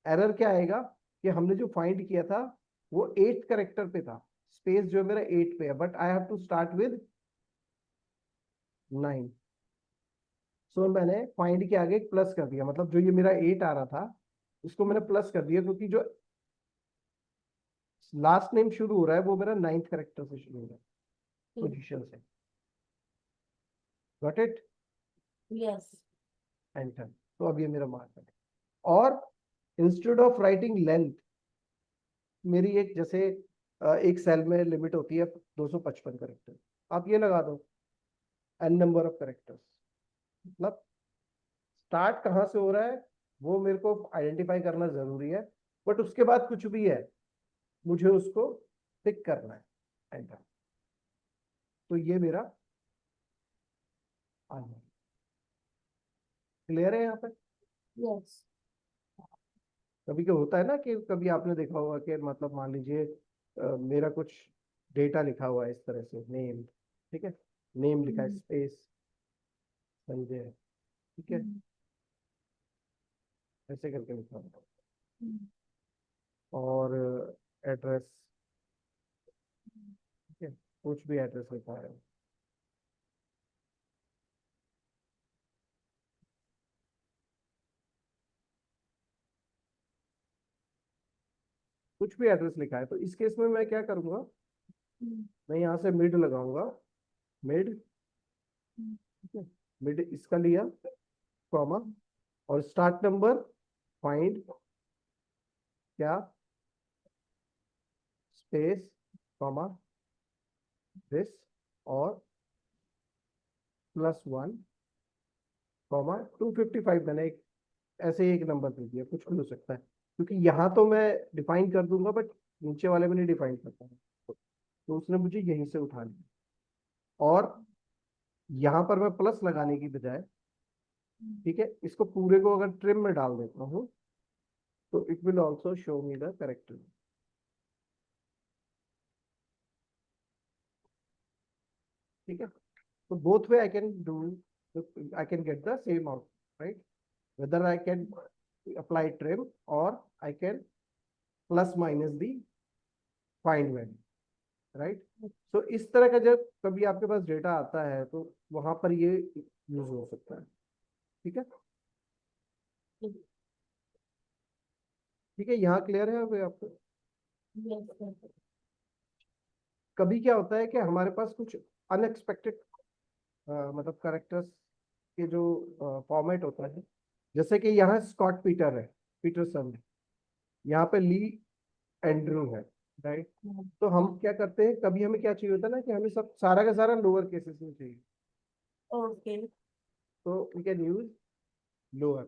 एरर क्या आएगा कि हमने जो फाइंड किया था वो 8th करेक्टर पे था, स्पेस जो मेरा 8 पे है, but I have to start with 9। So मैंने फाइंड के आगे एक प्लस कर दिया, मतलब जो ये मेरा 8 आ रहा था उसको मैंने प्लस कर दिया, क्योंकि जो लास्ट नेम शुरू हो रहा है वो मेरा 9th करेक्टर से शुरू हो रहा है, पोजीशन से। Got it? यस। एंटर। तो अब ये मेरा मार्क है। और इंस्टेड ऑफ राइटिंग लेंथ, मेरी एक जैसे एक सेल में लिमिट होती है 255 करेक्टर, आप ये लगा दो एन नंबर ऑफ करेक्टर्स। मतलब स्टार्ट कहाँ से हो रहा है वो मेरे को आइडेंटिफाई करना जरूरी है, बट उसके बाद कुछ भी है मुझे उसको टिक करना है, एंटर। तो ये मेरा आना। क्लियर है यहाँ पे? यस। कभी क्या होता है ना कि कभी आपने देखा होगा कि मतलब मान लीजिए मेरा कुछ डेटा लिखा हुआ है इस तरह से, नेम। ठीक है, नेम लिखा है, स्पेस संजय। ठीक है, ऐसे करके लिखा हुआ है। और एड्रेस, ठीक है, कुछ भी एड्रेस लिखा है। कुछ भी एड्रेस लिखा है, तो इस केस में मैं क्या करूंगा, मैं यहाँ से मिड लगाऊंगा, मिड। ठीक है, मिड इसका लिया, कॉमा, और स्टार्ट नंबर फाइंड क्या, स्पेस, कॉमा, दिस, और +1, कॉमा 255। मैंने एक ऐसे ही एक नंबर दे दिया, कुछ भी हो सकता है, क्योंकि यहाँ तो मैं डिफाइन कर दूंगा बट नीचे वाले में नहीं डिफाइन करता हूँ, तो उसने मुझे यहीं से उठा लिया। और यहाँ पर मैं प्लस लगाने की बजाय, ठीक है, इसको पूरे को अगर ट्रिम में डाल देता हूँ तो it will also show me the character. ठीक है, तो both way I can do, I can get the same out, right. whether I can apply trim or I can plus minus the find value, right. तो इस तरह का जब कभी आपके पास डेटा आता है तो वहां पर ये यूज हो सकता है। ठीक है, ठीक है, यहाँ क्लियर है अभी आपको। yes, कभी क्या होता है कि हमारे पास कुछ अनएक्सपेक्टेड मतलब करेक्टर्स के जो फॉर्मेट होता है, जैसे कि यहाँ स्कॉट पीटर है, पीटरसन है, यहाँ पे ली एंड्रू है, राइट। तो हम क्या करते हैं, कभी हमें क्या चाहिए होता है ना कि हमें सब सारा का सारा लोअर केसेस में चाहिए, okay, तो वी कैन यूज लोअर।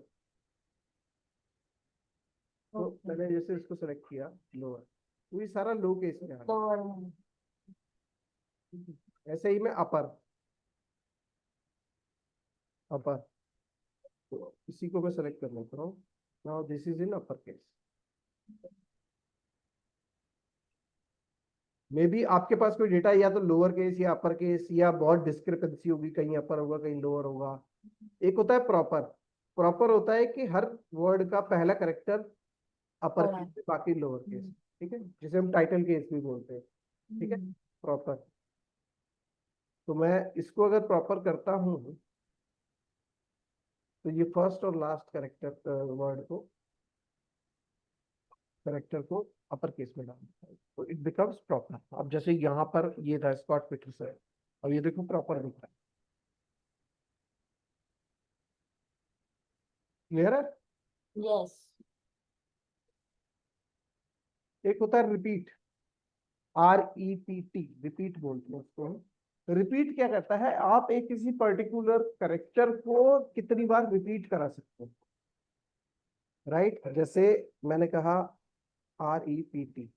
तो okay, मैंने जैसे इसको सेलेक्ट किया लोअर, तो ये सारा लो केस में आ lower, गया। ऐसे ही मैं अपर, अपर, तो इसी को मैं सेलेक्ट कर लेता हूँ। Now this is in upper case. May be आपके पास कोई डेटा या तो लोअर केस या अपर केस, या बहुत डिस्क्रिपेंसी होगी, कहीं अपर होगा कहीं लोअर होगा। एक होता है प्रॉपर, प्रॉपर होता है कि हर वर्ड का पहला करेक्टर अपर केस lower, है, बाकी लोअर केस। ठीक है, जिसे हम टाइटल केस भी बोलते हैं। ठीक है, प्रॉपर। तो मैं इसको अगर प्रॉपर करता हूँ तो ये फर्स्ट और लास्ट करेक्टर वर्ड को, करेक्टर को अपर केस में डालता है, तो इट बिकम्स प्रॉपर। अब जैसे यहाँ पर ये था स्कॉट पीटरसन, अब ये देखो प्रॉपर दिख रहा है। क्लियर है। yes, एक होता है रिपीट, REPT, रिपीट बोलते हैं उसको। रिपीट क्या करता है, आप एक किसी पर्टिकुलर करेक्टर को कितनी बार रिपीट करा सकते हो, राइट। जैसे मैंने कहा REPT,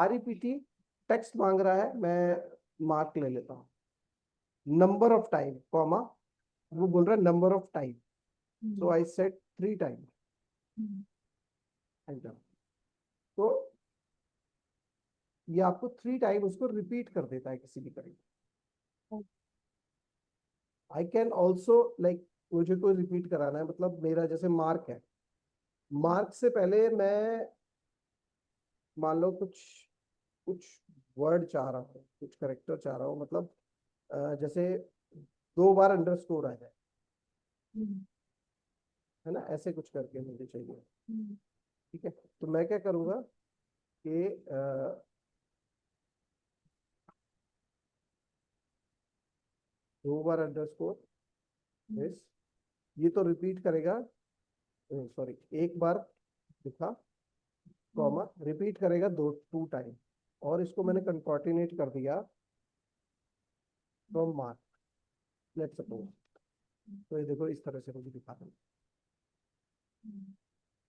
REPT टेक्स्ट मांग रहा है, मैं मार्क ले लेता हूँ, नंबर ऑफ टाइम कॉमा, वो बोल रहा है number of time, so I set 3 time enter. तो ये आपको 3 टाइम उसको रिपीट कर देता है किसी भी character. I can also like, मुझे कोई रिपीट कराना है, मतलब मेरा जैसे मार्क है, मार्क से पहले मैं मान लो कुछ कुछ वर्ड चाह रहा हूँ, कुछ करेक्टर चाह रहा हूँ, मतलब जैसे 2 बार अंडरस्कोर आ जाए, है ना, ऐसे कुछ करके मुझे चाहिए। ठीक है, तो मैं क्या करूँगा कि 2 बार अंडरस्कोर, ये तो रिपीट करेगा, सॉरी, एक बार लिखा कॉमा, रिपीट करेगा 2 टाइम, और इसको मैंने कंकॉर्डिनेट कर दिया फ्रॉम मार्क, लेट्स सपोज। तो ये देखो इस तरह से मुझे दिखा दूँ।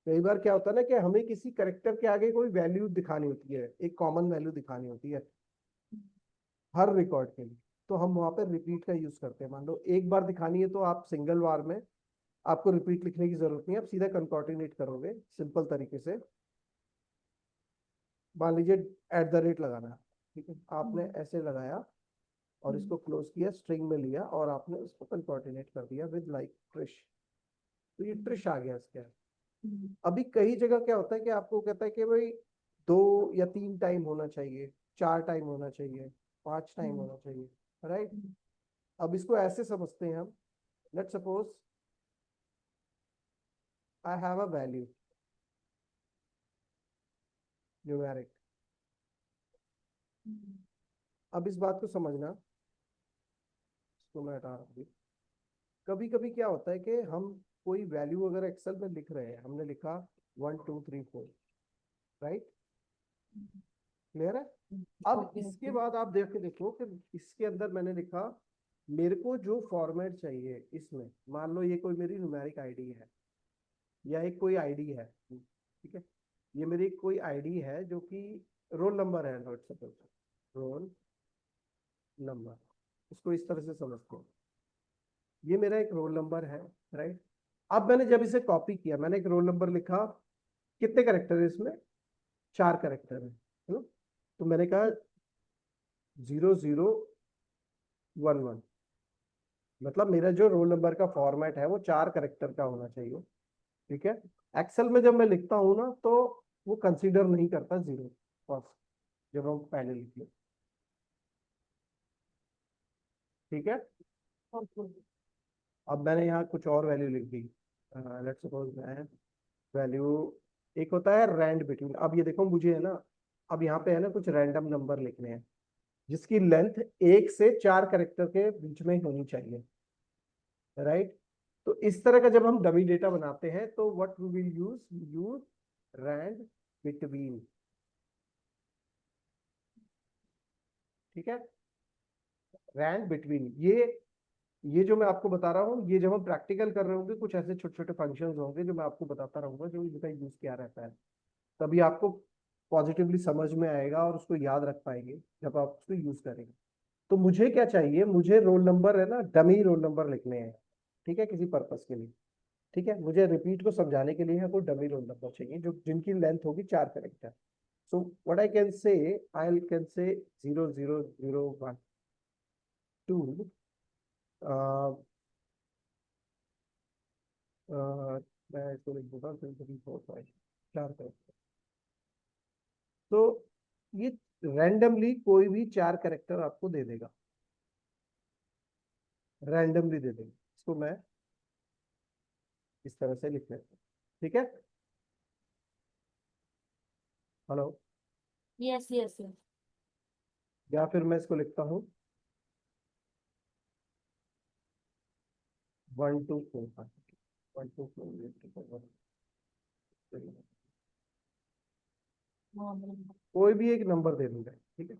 कई बार क्या होता है ना कि हमें किसी करेक्टर के आगे कोई वैल्यू दिखानी होती है, एक कॉमन वैल्यू दिखानी होती है हर रिकॉर्ड के लिए, तो हम वहां पर रिपीट का यूज करते हैं। मान लो एक बार दिखानी है तो आप सिंगल बार में आपको रिपीट लिखने की जरूरत नहीं है, आप सीधा कंकॉर्डिनेट करोगे सिंपल तरीके से। मान लीजिए @ लगाना है, ठीक है, आपने ऐसे लगाया और इसको क्लोज किया, स्ट्रिंग में लिया और आपने इसको कंकॉर्डिनेट कर दिया विद लाइक ट्रिश, तो ये ट्रिश आ गया इसके। अभी कई जगह क्या होता है कि आपको कहता है कि भाई 2 या 3 टाइम होना चाहिए, 4 टाइम होना चाहिए, 5 टाइम होना चाहिए, राइट। अब इसको ऐसे समझते हैं हम, let's suppose I have a value numeric. अब इस बात को समझना, इसको मैं हटा रहा हूँ। कभी कभी क्या होता है कि हम कोई वैल्यू अगर एक्सेल में लिख रहे हैं, हमने लिखा 1 2 3 4, राइट, क्लियर है। अब इसके बाद आप देख के देखो कि इसके अंदर मैंने लिखा, मेरे को जो फॉर्मेट चाहिए इसमें, मान लो ये कोई मेरी न्यूमेरिक आईडी है या एक कोई आईडी है, ठीक है, ये मेरी कोई आईडी है जो कि रोल नंबर है, नोट सपोज रोल नंबर, इसको इस तरह से समझते हैं, ये मेरा एक रोल नंबर है, राइट। अब मैंने जब इसे कॉपी किया, मैंने एक रोल नंबर लिखा, कितने करेक्टर है इसमें, 4 करेक्टर है, तो मैंने कहा 0011, मतलब मेरा जो रोल नंबर का फॉर्मेट है वो 4 करेक्टर का होना चाहिए। ठीक है, एक्सेल में जब मैं लिखता हूँ ना तो वो कंसीडर नहीं करता जीरो फर्स्ट, जब हम पहले लिख लें, ठीक है। ओके। अब मैंने यहाँ कुछ और वैल्यू लिख दी, लेट्स सपोज मैं वैल्यू, एक होता है रैंड बिटवीन। अब ये देखो मुझे है ना, अब यहाँ पे है ना कुछ रैंडम नंबर लिखने हैं जिसकी लेंथ 1 से 4 कैरेक्टर के बीच में होनी चाहिए, राइट। तो इस तरह का जब हम डमी डेटा बनाते हैं तो what we will use rand between, ठीक है। रैंड बिटवीन, ये जो मैं आपको बता रहा हूँ, ये जब हम प्रैक्टिकल कर रहे होंगे कुछ ऐसे छोटे छोटे फंक्शंस होंगे जो मैं आपको बताता रहूंगा जो इनका यूज किया रहता है, तभी आपको पॉजिटिवली समझ में आएगा और उसको याद रख पाएंगे जब आप उसको यूज करेंगे। तो मुझे क्या चाहिए, मुझे रोल नंबर है ना, डमी रोल नंबर लिखने हैं, ठीक है, किसी पर्पस के लिए, ठीक है। मुझे रिपीट को समझाने के लिए है कोई डमी रोल नंबर चाहिए जो जिनकी लेंथ होगी 4 character. So what I can say, I can say 0001 2 मैं इसको लिख दूंगा 2 3 4 5 4 कैरेक्टर। तो ये रैंडमली कोई भी 4 कैरेक्टर आपको दे देगा, रैंडमली दे देगा। इसको मैं इस तरह से लिख लेता हूँ, ठीक है। हेलो। Yes yes yes. या फिर मैं इसको लिखता हूँ 1 2 4 5, 1 2 4 हाँ कोई भी एक नंबर दे दूंगा, ठीक है।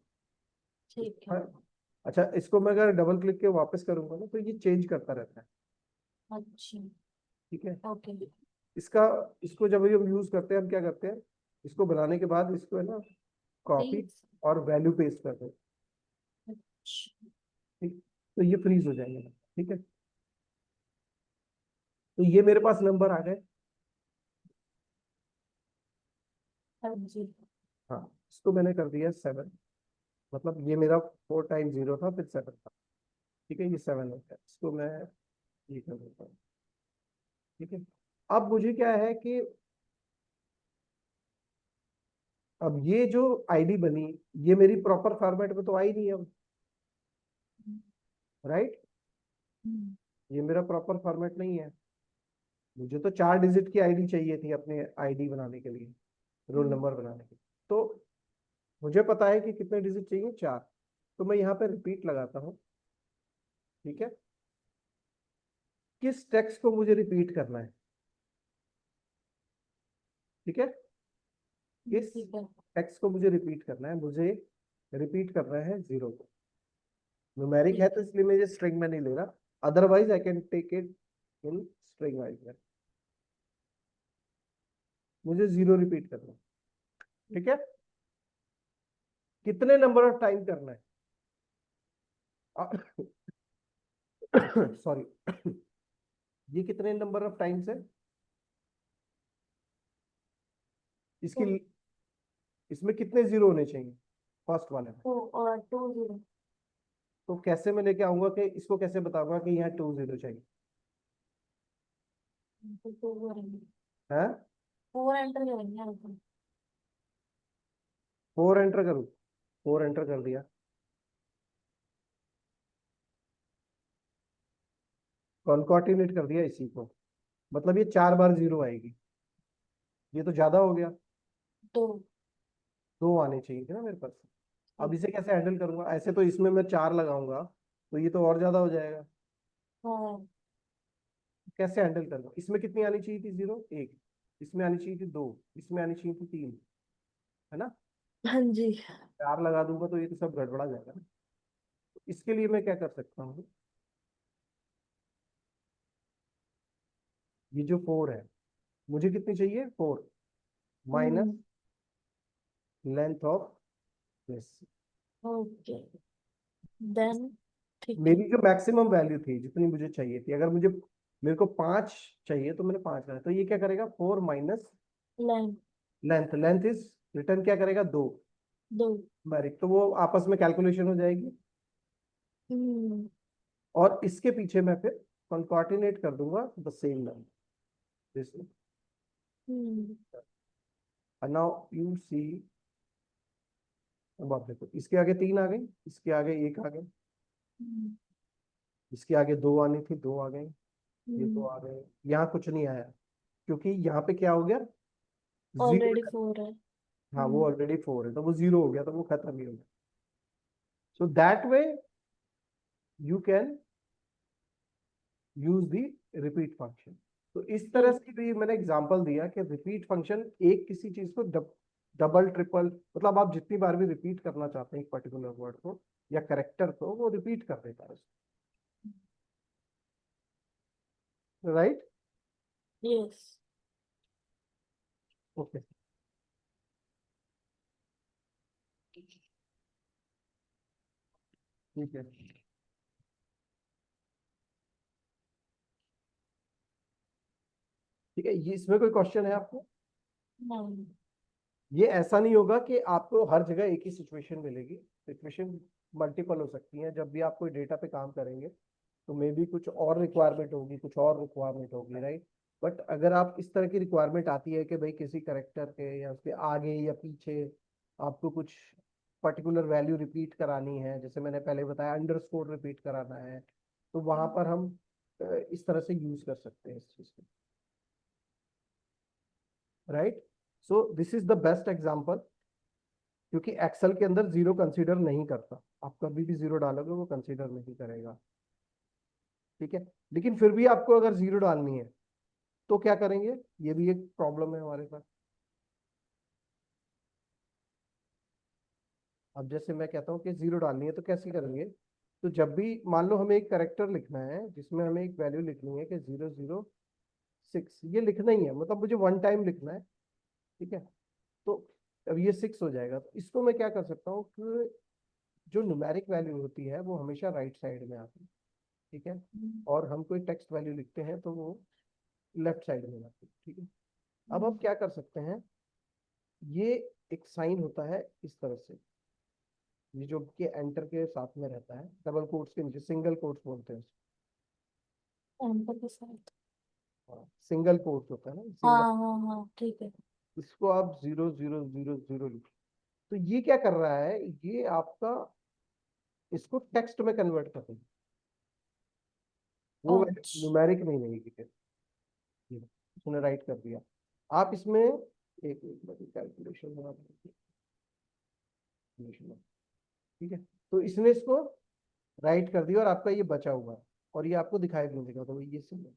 ठीक है। हाँ, अच्छा, इसको मैं अगर डबल क्लिक के वापस करूंगा ना तो ये चेंज करता रहता है, अच्छा। ठीक है। ओके। इसका, इसको जब हम यूज करते हैं हम क्या करते हैं, इसको बनाने के बाद इसको है ना कॉपी प्लीज। और वैल्यू पेस्ट करते हैं, अच्छा। ठीक। तो ये फ्रीज हो जाएंगे, ठीक है। तो ये मेरे पास नंबर आ गए। हाँ जी। हाँ, इसको मैंने कर दिया 7, मतलब ये मेरा 4 टाइम 0 था फिर 7 था, ठीक है। ये 7 होता है, इसको मैं ये कर देता हूँ, ठीक है। अब मुझे क्या है कि अब ये जो आईडी बनी, ये मेरी प्रॉपर फॉर्मेट में तो आई नहीं अब, राइट। ये मेरा प्रॉपर फॉर्मेट नहीं है। मुझे तो 4 डिजिट की आईडी चाहिए थी अपने आईडी बनाने के लिए, रोल नंबर बनाने के लिए। तो मुझे पता है कि कितने डिजिट चाहिए, 4। तो मैं यहाँ पे रिपीट लगाता हूँ, ठीक है। किस टेक्स्ट को मुझे रिपीट करना है, ठीक है। किस ठीक है। टेक्स्ट को मुझे रिपीट करना है, मुझे रिपीट करना है 0 को। न्यूमेरिक है ठीक तो है। इसलिए मैं ये स्ट्रिंग में नहीं ले रहा, otherwise I can take it in string wise में। मुझे 0 रिपीट करना है, ठीक है। कितने नंबर ऑफ टाइम करना है, सॉरी, ये कितने नंबर ऑफ टाइम्स है इसकी, टू। इसमें कितने 0 होने चाहिए फर्स्ट वाले में। टू और 2 0। तो कैसे मैं लेके आऊंगा कि इसको कैसे बताऊंगा कि यहाँ 2 0 चाहिए, तो 2 करेंगे। है। 4 एंटर करेंगे यहाँ पे। 4 एंटर करूँ, 4 एंटर कर दिया, कॉन्कॉर्डिनेट कर दिया इसी को, मतलब ये 4 बार 0 आएगी, ये तो ज्यादा हो गया, दो। 2 आने चाहिए थे ना मेरे पास। अब इसे कैसे हैंडल करूंगा, ऐसे तो इसमें मैं 4 लगाऊंगा तो ये तो और ज्यादा हो जाएगा, हाँ। कैसे हैंडल करूंगा। इसमें कितनी आनी चाहिए थी, 0 1, इसमें आनी चाहिए थी 2, इसमें आनी चाहिए थी 3, है ना। हाँ जी। 4 लगा दूंगा तो ये तो सब गड़बड़ा जाएगा ना। तो इसके लिए मैं क्या कर सकता हूँ, ये जो 4 है, मुझे कितनी चाहिए, 4 minus hmm. Length of this. Okay. Then. ठीक है। मेरी जो मैक्सिमम वैल्यू थी जितनी मुझे चाहिए थी, अगर मुझे, मेरे को 5 चाहिए तो मैंने 5 लगाया, तो ये क्या करेगा 4 minus line. Length, length is return क्या करेगा 2, दो। न्यूमेरिक, तो वो आपस में कैलकुलेशन हो जाएगी। हम्म। और इसके पीछे मैं फिर कंकॉर्डिनेट कर दूंगा the same number this, hmm. and now you see अब आप देखो, इसके आगे 3 आ गई, इसके आगे 1 आ गई, इसके आगे 2 आनी थी, 2 आ गई, ये 2 आ गए, यहाँ कुछ नहीं आया क्योंकि यहाँ पे क्या हो गया, ऑलरेडी जीरो। 4 है। हाँ, वो ऑलरेडी 4 है तो वो 0 हो गया, तो वो खत्म ही हो गया। So that way you can use the repeat function. तो इस तरह से भी मैंने एग्जांपल दिया कि रिपीट फंक्शन एक किसी चीज को डबल ट्रिपल, मतलब आप जितनी बार भी रिपीट करना चाहते हैं एक पर्टिकुलर वर्ड को या करेक्टर को, वो रिपीट कर देता है, राइट? यस। ओके, ठीक है। ठीक है, ये इसमें कोई क्वेश्चन है आपको? नहीं। ये ऐसा नहीं होगा कि आपको हर जगह एक ही सिचुएशन मिलेगी, सिचुएशन मल्टीपल हो सकती है। जब भी आप कोई डेटा पे काम करेंगे तो मे बी कुछ और रिक्वायरमेंट होगी, कुछ और रिक्वायरमेंट होगी, राइट? बट अगर आप इस तरह की रिक्वायरमेंट आती है कि भाई किसी करेक्टर के या उसके आगे या पीछे आपको कुछ पर्टिकुलर वैल्यू रिपीट करानी है, जैसे मैंने पहले बताया अंडरस्कोर रिपीट कराना है, तो वहां पर हम इस तरह से यूज कर सकते हैं इस चीज को, right? So this is the best example, क्योंकि एक्सेल के अंदर जीरो कंसीडर नहीं करता, आप कभी भी जीरो डालोगे वो कंसीडर नहीं करेगा, ठीक है? लेकिन फिर भी आपको अगर जीरो डालनी है तो क्या करेंगे, ये भी एक प्रॉब्लम है हमारे पास। अब जैसे मैं कहता हूँ कि जीरो डालनी है तो कैसे करेंगे, तो जब भी मान लो हमें एक करेक्टर लिखना है जिसमें हमें एक वैल्यू लिखनी है कि 006, ये लिखना ही है, मतलब मुझे 1 टाइम लिखना है, ठीक है? तो अब ये 6 हो जाएगा, तो इसको मैं क्या कर सकता हूँ कि जो न्यूमेरिक वैल्यू होती है वो हमेशा राइट साइड में आती है, ठीक है? और हम कोई टेक्स्ट वैल्यू लिखते हैं तो वो लेफ्ट साइड में आती है, ठीक है? अब हम क्या कर सकते हैं, ये एक साइन होता है इस तरह से, ये जो कि एंटर के साथ में रहता है, डबल कोट्स के नीचे, सिंगल कोट्स बोलते हैं एम्पर के साथ। उसको, सिंगल कोट्स होता है ना, सिंगल। हाँ हाँ हाँ, ठीक है। इसको आप 0 0 0 0 लिखो, तो ये क्या कर रहा है, ये आपका इसको टेक्स्ट में कन्वर्ट कर देगा, वो अच्छा। न्यूमेरिक नहीं रहेगी फिर, ये उसने राइट कर दिया। आप इसमें एक कैलकुलेशन बना दीजिए, ठीक है? तो इसने इसको राइट कर दिया और आपका ये बचा हुआ है, और ये आपको दिखाई भी नहीं देगा, तो ये सिंपल।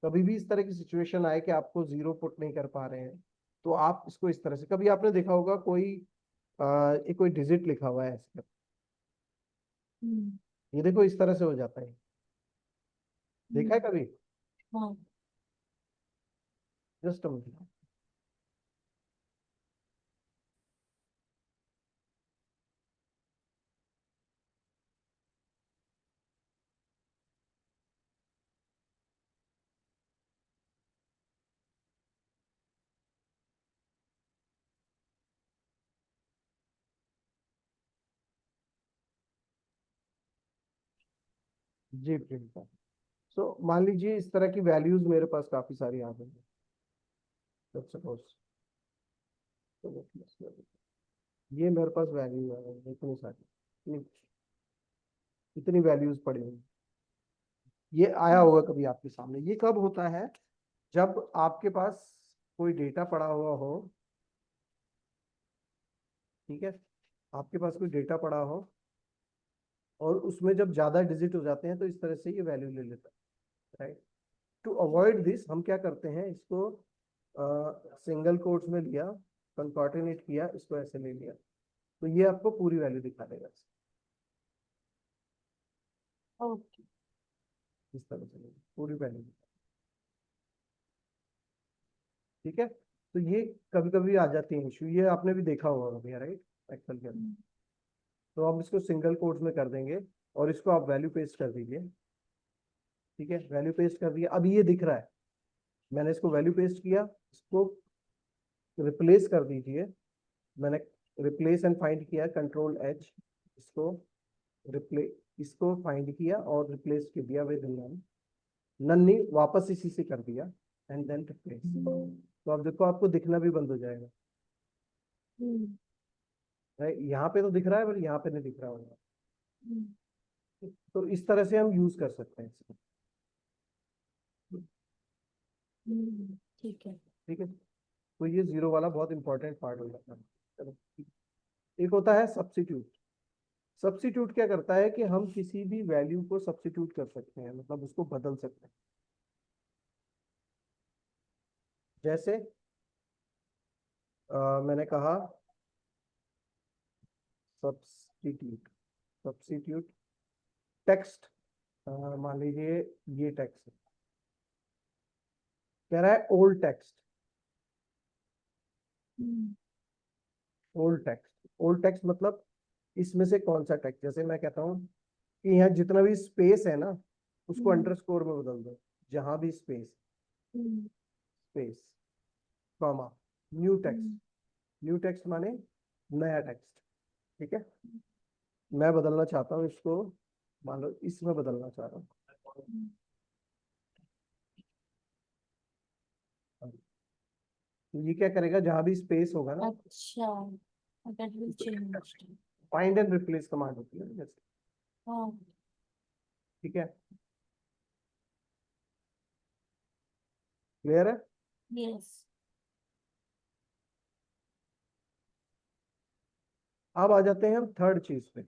कभी भी इस तरह की सिचुएशन आए कि आपको जीरो पुट नहीं कर पा रहे हैं, तो आप इसको इस तरह से, कभी आपने देखा होगा कोई एक कोई डिजिट लिखा हुआ है ऐसे, हम्म। ये देखो इस तरह से हो जाता है, देखा है हम्म, कभी? हाँ। जस्ट मिनट, जी प्रियंका। सो मान लीजिए इस तरह की वैल्यूज मेरे पास काफी सारी आ गई है, सपोज ये मेरे पास वैल्यू है इतनी सारी, इतनी इतनी वैल्यूज पड़ी हुई, ये आया होगा कभी आपके सामने। ये कब होता है, जब आपके पास कोई डेटा पड़ा हुआ हो, ठीक है? आपके पास कोई डेटा पड़ा हो और उसमें जब ज्यादा डिजिट हो जाते हैं तो इस तरह से ये वैल्यू ले लेता है, राइट? टू अवॉइड दिस हम क्या करते हैं, इसको सिंगल कोट्स में लिया, कंकॉर्डिनेट किया, इसको ऐसे ले लिया, तो ये आपको पूरी वैल्यू दिखा देगा, ओके। इस तरह से पूरी वैल्यू, ठीक है? तो ये कभी कभी आ जाती है इशू, ये आपने भी देखा होगा भैया, राइट? एक्सेल के अंदर। तो हम इसको सिंगल कोट्स में कर देंगे और इसको आप वैल्यू पेस्ट कर दीजिए, ठीक है? वैल्यू पेस्ट कर दिया, अब ये दिख रहा है, मैंने इसको वैल्यू पेस्ट किया, इसको रिप्लेस कर दीजिए, मैंने रिप्लेस एंड फाइंड किया, कंट्रोल एच, इसको रिप्ले इसको फाइंड किया और रिप्लेस कर दिया विद नन, नन नहीं, वापस इसी से कर दिया, एंड देन रिप्लेस। तो अब देखो आपको दिखना भी बंद हो जाएगा, हम्म। यहाँ पे तो दिख रहा है पर यहाँ पे नहीं दिख रहा होगा। हम्म, तो इस तरह से हम यूज कर सकते हैं इसको। ठीक है। ठीक है, तो ये जीरो वाला बहुत इंपॉर्टेंट पार्ट हो जाता है। चलो, एक होता है सब्स्टिट्यूट। सब्स्टिट्यूट क्या करता है कि हम किसी भी वैल्यू को सब्स्टिट्यूट कर सकते हैं, मतलब उसको बदल सकते हैं। जैसे मैंने कहा सब्स्टिट्यूट, सब्स्टिट्यूट टेक्स्ट, मान लीजिए ये टेक्स्ट कह रहा है ओल्ड टेक्स्ट। हम्म, ओल्ड टेक्स्ट, ओल्ड टेक्स्ट मतलब इसमें से कौन सा टेक्स्ट। जैसे मैं कहता हूँ कि यहाँ जितना भी स्पेस है ना उसको हम्म, अंडरस्कोर में बदल दो। जहां भी स्पेस, हम्म, स्पेस कॉमा न्यू टेक्स्ट। हम्म, न्यू टेक्स्ट माने नया टेक्स्ट। ठीक है, मैं बदलना चाहता हूँ इसको, मान लो इसमें बदलना चाह रहा हूँ। हम्म, तो ये क्या करेगा, जहां भी स्पेस होगा ना, अच्छा, that will change. Find and replace command होती है जैसे। हाँ, ठीक है, क्लियर है। yes. अब आ जाते हैं हम थर्ड चीज पे।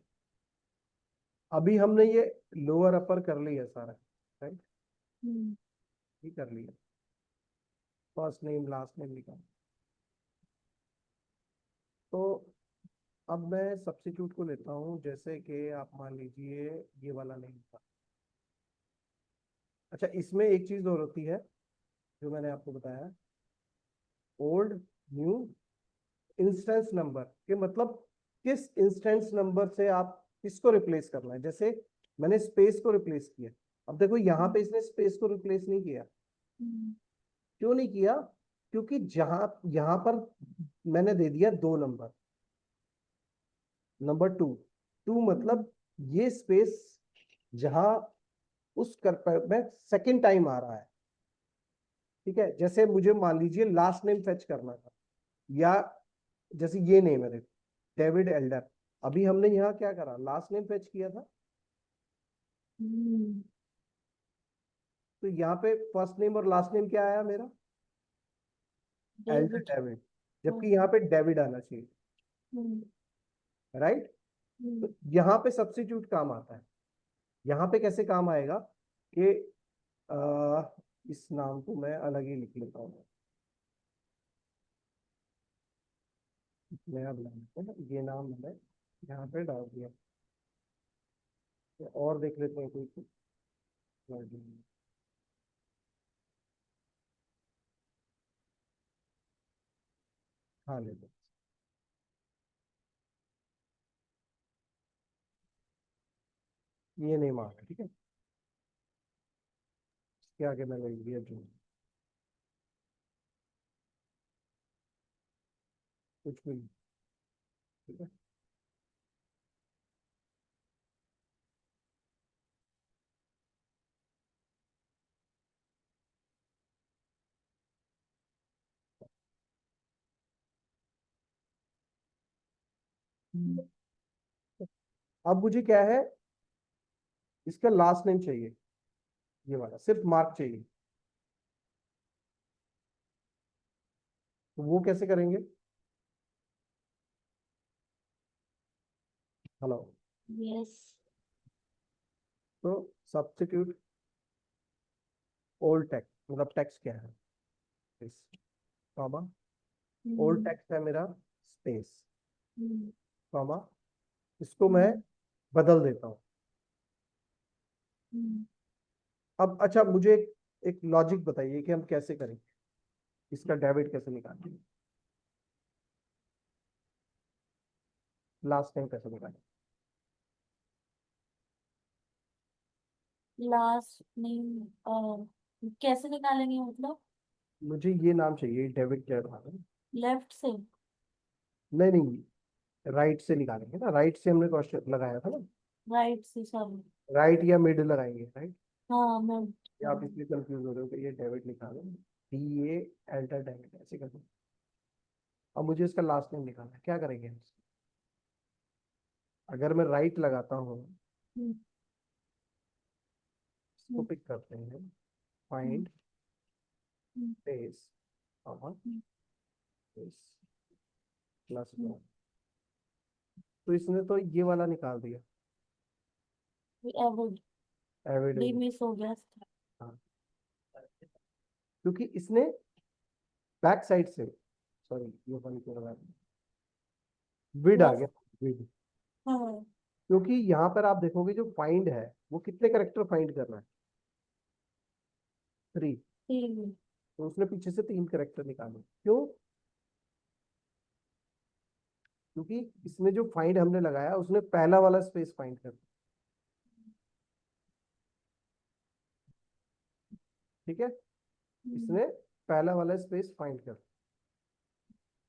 अभी हमने ये लोअर अपर कर लिया सारा, राइट, हम्म, ये कर लिया, फर्स्ट नेम लास्ट नेम लिखा। तो अब मैं सब्स्टिट्यूट को लेता हूँ, जैसे कि आप मान लीजिए ये वाला नेम था। अच्छा, इसमें एक चीज और होती है जो मैंने आपको बताया, ओल्ड न्यू इंस्टेंस नंबर के मतलब किस इंस्टेंस नंबर से आप किसको रिप्लेस करना है। जैसे मैंने स्पेस को रिप्लेस किया, अब देखो यहाँ पे इसने स्पेस को रिप्लेस नहीं किया। हम्म, क्यों नहीं किया, क्योंकि जहां यहाँ पर मैंने दे दिया दो नंबर, नंबर टू। टू मतलब ये स्पेस जहां उस कर में सेकंड टाइम आ रहा है। ठीक है, जैसे मुझे मान लीजिए लास्ट नेम फेच करना था, या जैसे ये नेम है देखो, डेविड एल्डर। अभी हमने यहाँ क्या करा, लास्ट नेम फेच किया था। हम्म, तो यहाँ पे फर्स्ट नेम और लास्ट नेम क्या आया मेरा, एल्डर David. डेविड, जबकि यहाँ हम्म, पे डेविड आना चाहिए, हम्म, राइट। हम्म, तो यहाँ पे सब्स्टिट्यूट काम आता है। यहाँ पे कैसे काम आएगा कि इस नाम को मैं अलग ही लिख लेता हूँ, नया बनाना, ये नाम मैंने यहाँ पे डाल दिया। और देख लेते हैं कोई कुछ। हाँ, ले लो, ये नेम आ गया। ठीक है, इसके आगे मैंने लिख दिया जो कुछ भी नहीं। ठीक है, अब मुझे क्या है, इसका लास्ट नेम चाहिए, ये वाला सिर्फ मार्क चाहिए। तो वो कैसे करेंगे, हेलो। yes. तो सब्स्टिट्यूट ओल्ड टेक्स्ट, मतलब टेक्स्ट क्या है, इस कॉमा, ओल्ड हम्म, टेक्स्ट है मेरा स्पेस हम्म, कॉमा, इसको मैं हम्म, बदल देता हूँ। हम्म, अब अच्छा, मुझे एक लॉजिक बताइए कि हम कैसे करेंगे, इसका डेबिट कैसे निकालेंगे, लास्ट टाइम कैसे निकालेंगे। last name कैसे निकालेंगे मतलब? मुझे ये नाम चाहिए, डेविड क्या था। लेफ्ट से? नहीं नहीं, राइट से निकालेंगे ना, राइट से हमने क्वेश्चन लगाया था ना। राइट से, सॉरी। राइट या मिड लगाएंगे, राइट। हाँ, मैं या आप इसलिए कंफ्यूज हो रहे हो कि ये डेविड लिखा है, डी ए एल्टर डेविड ऐसे कर दो। अब मुझे इसका लास्ट नेम निकालना है, क्या करेंगे हम इसको? अगर मैं राइट लगाता हूँ, हम्म, इसको हम्म, पिक करते हैं, हम्म, फाइंड हम्म, स्पेस कॉमा हम्म, स्पेस प्लस हम्म, 1, तो इसने तो ये वाला निकाल दिया, एवरेज डी एवरेज। मिस हो गया। हाँ, क्योंकि इसने बैक साइड से, सॉरी ये वन के बाद विड आ लेफ्ट। गया, विड। हाँ। क्योंकि यहाँ पर आप देखोगे जो फाइंड है वो कितने करेक्टर फाइंड कर रहा है, 3। ठीक। तो उसने पीछे से 3 करेक्टर निकाले, क्यों? क्योंकि इसमें जो फाइंड हमने लगाया उसने पहला वाला स्पेस फाइंड कर दिया। ठीक है, हम्म, इसने पहला वाला स्पेस फाइंड कर दिया।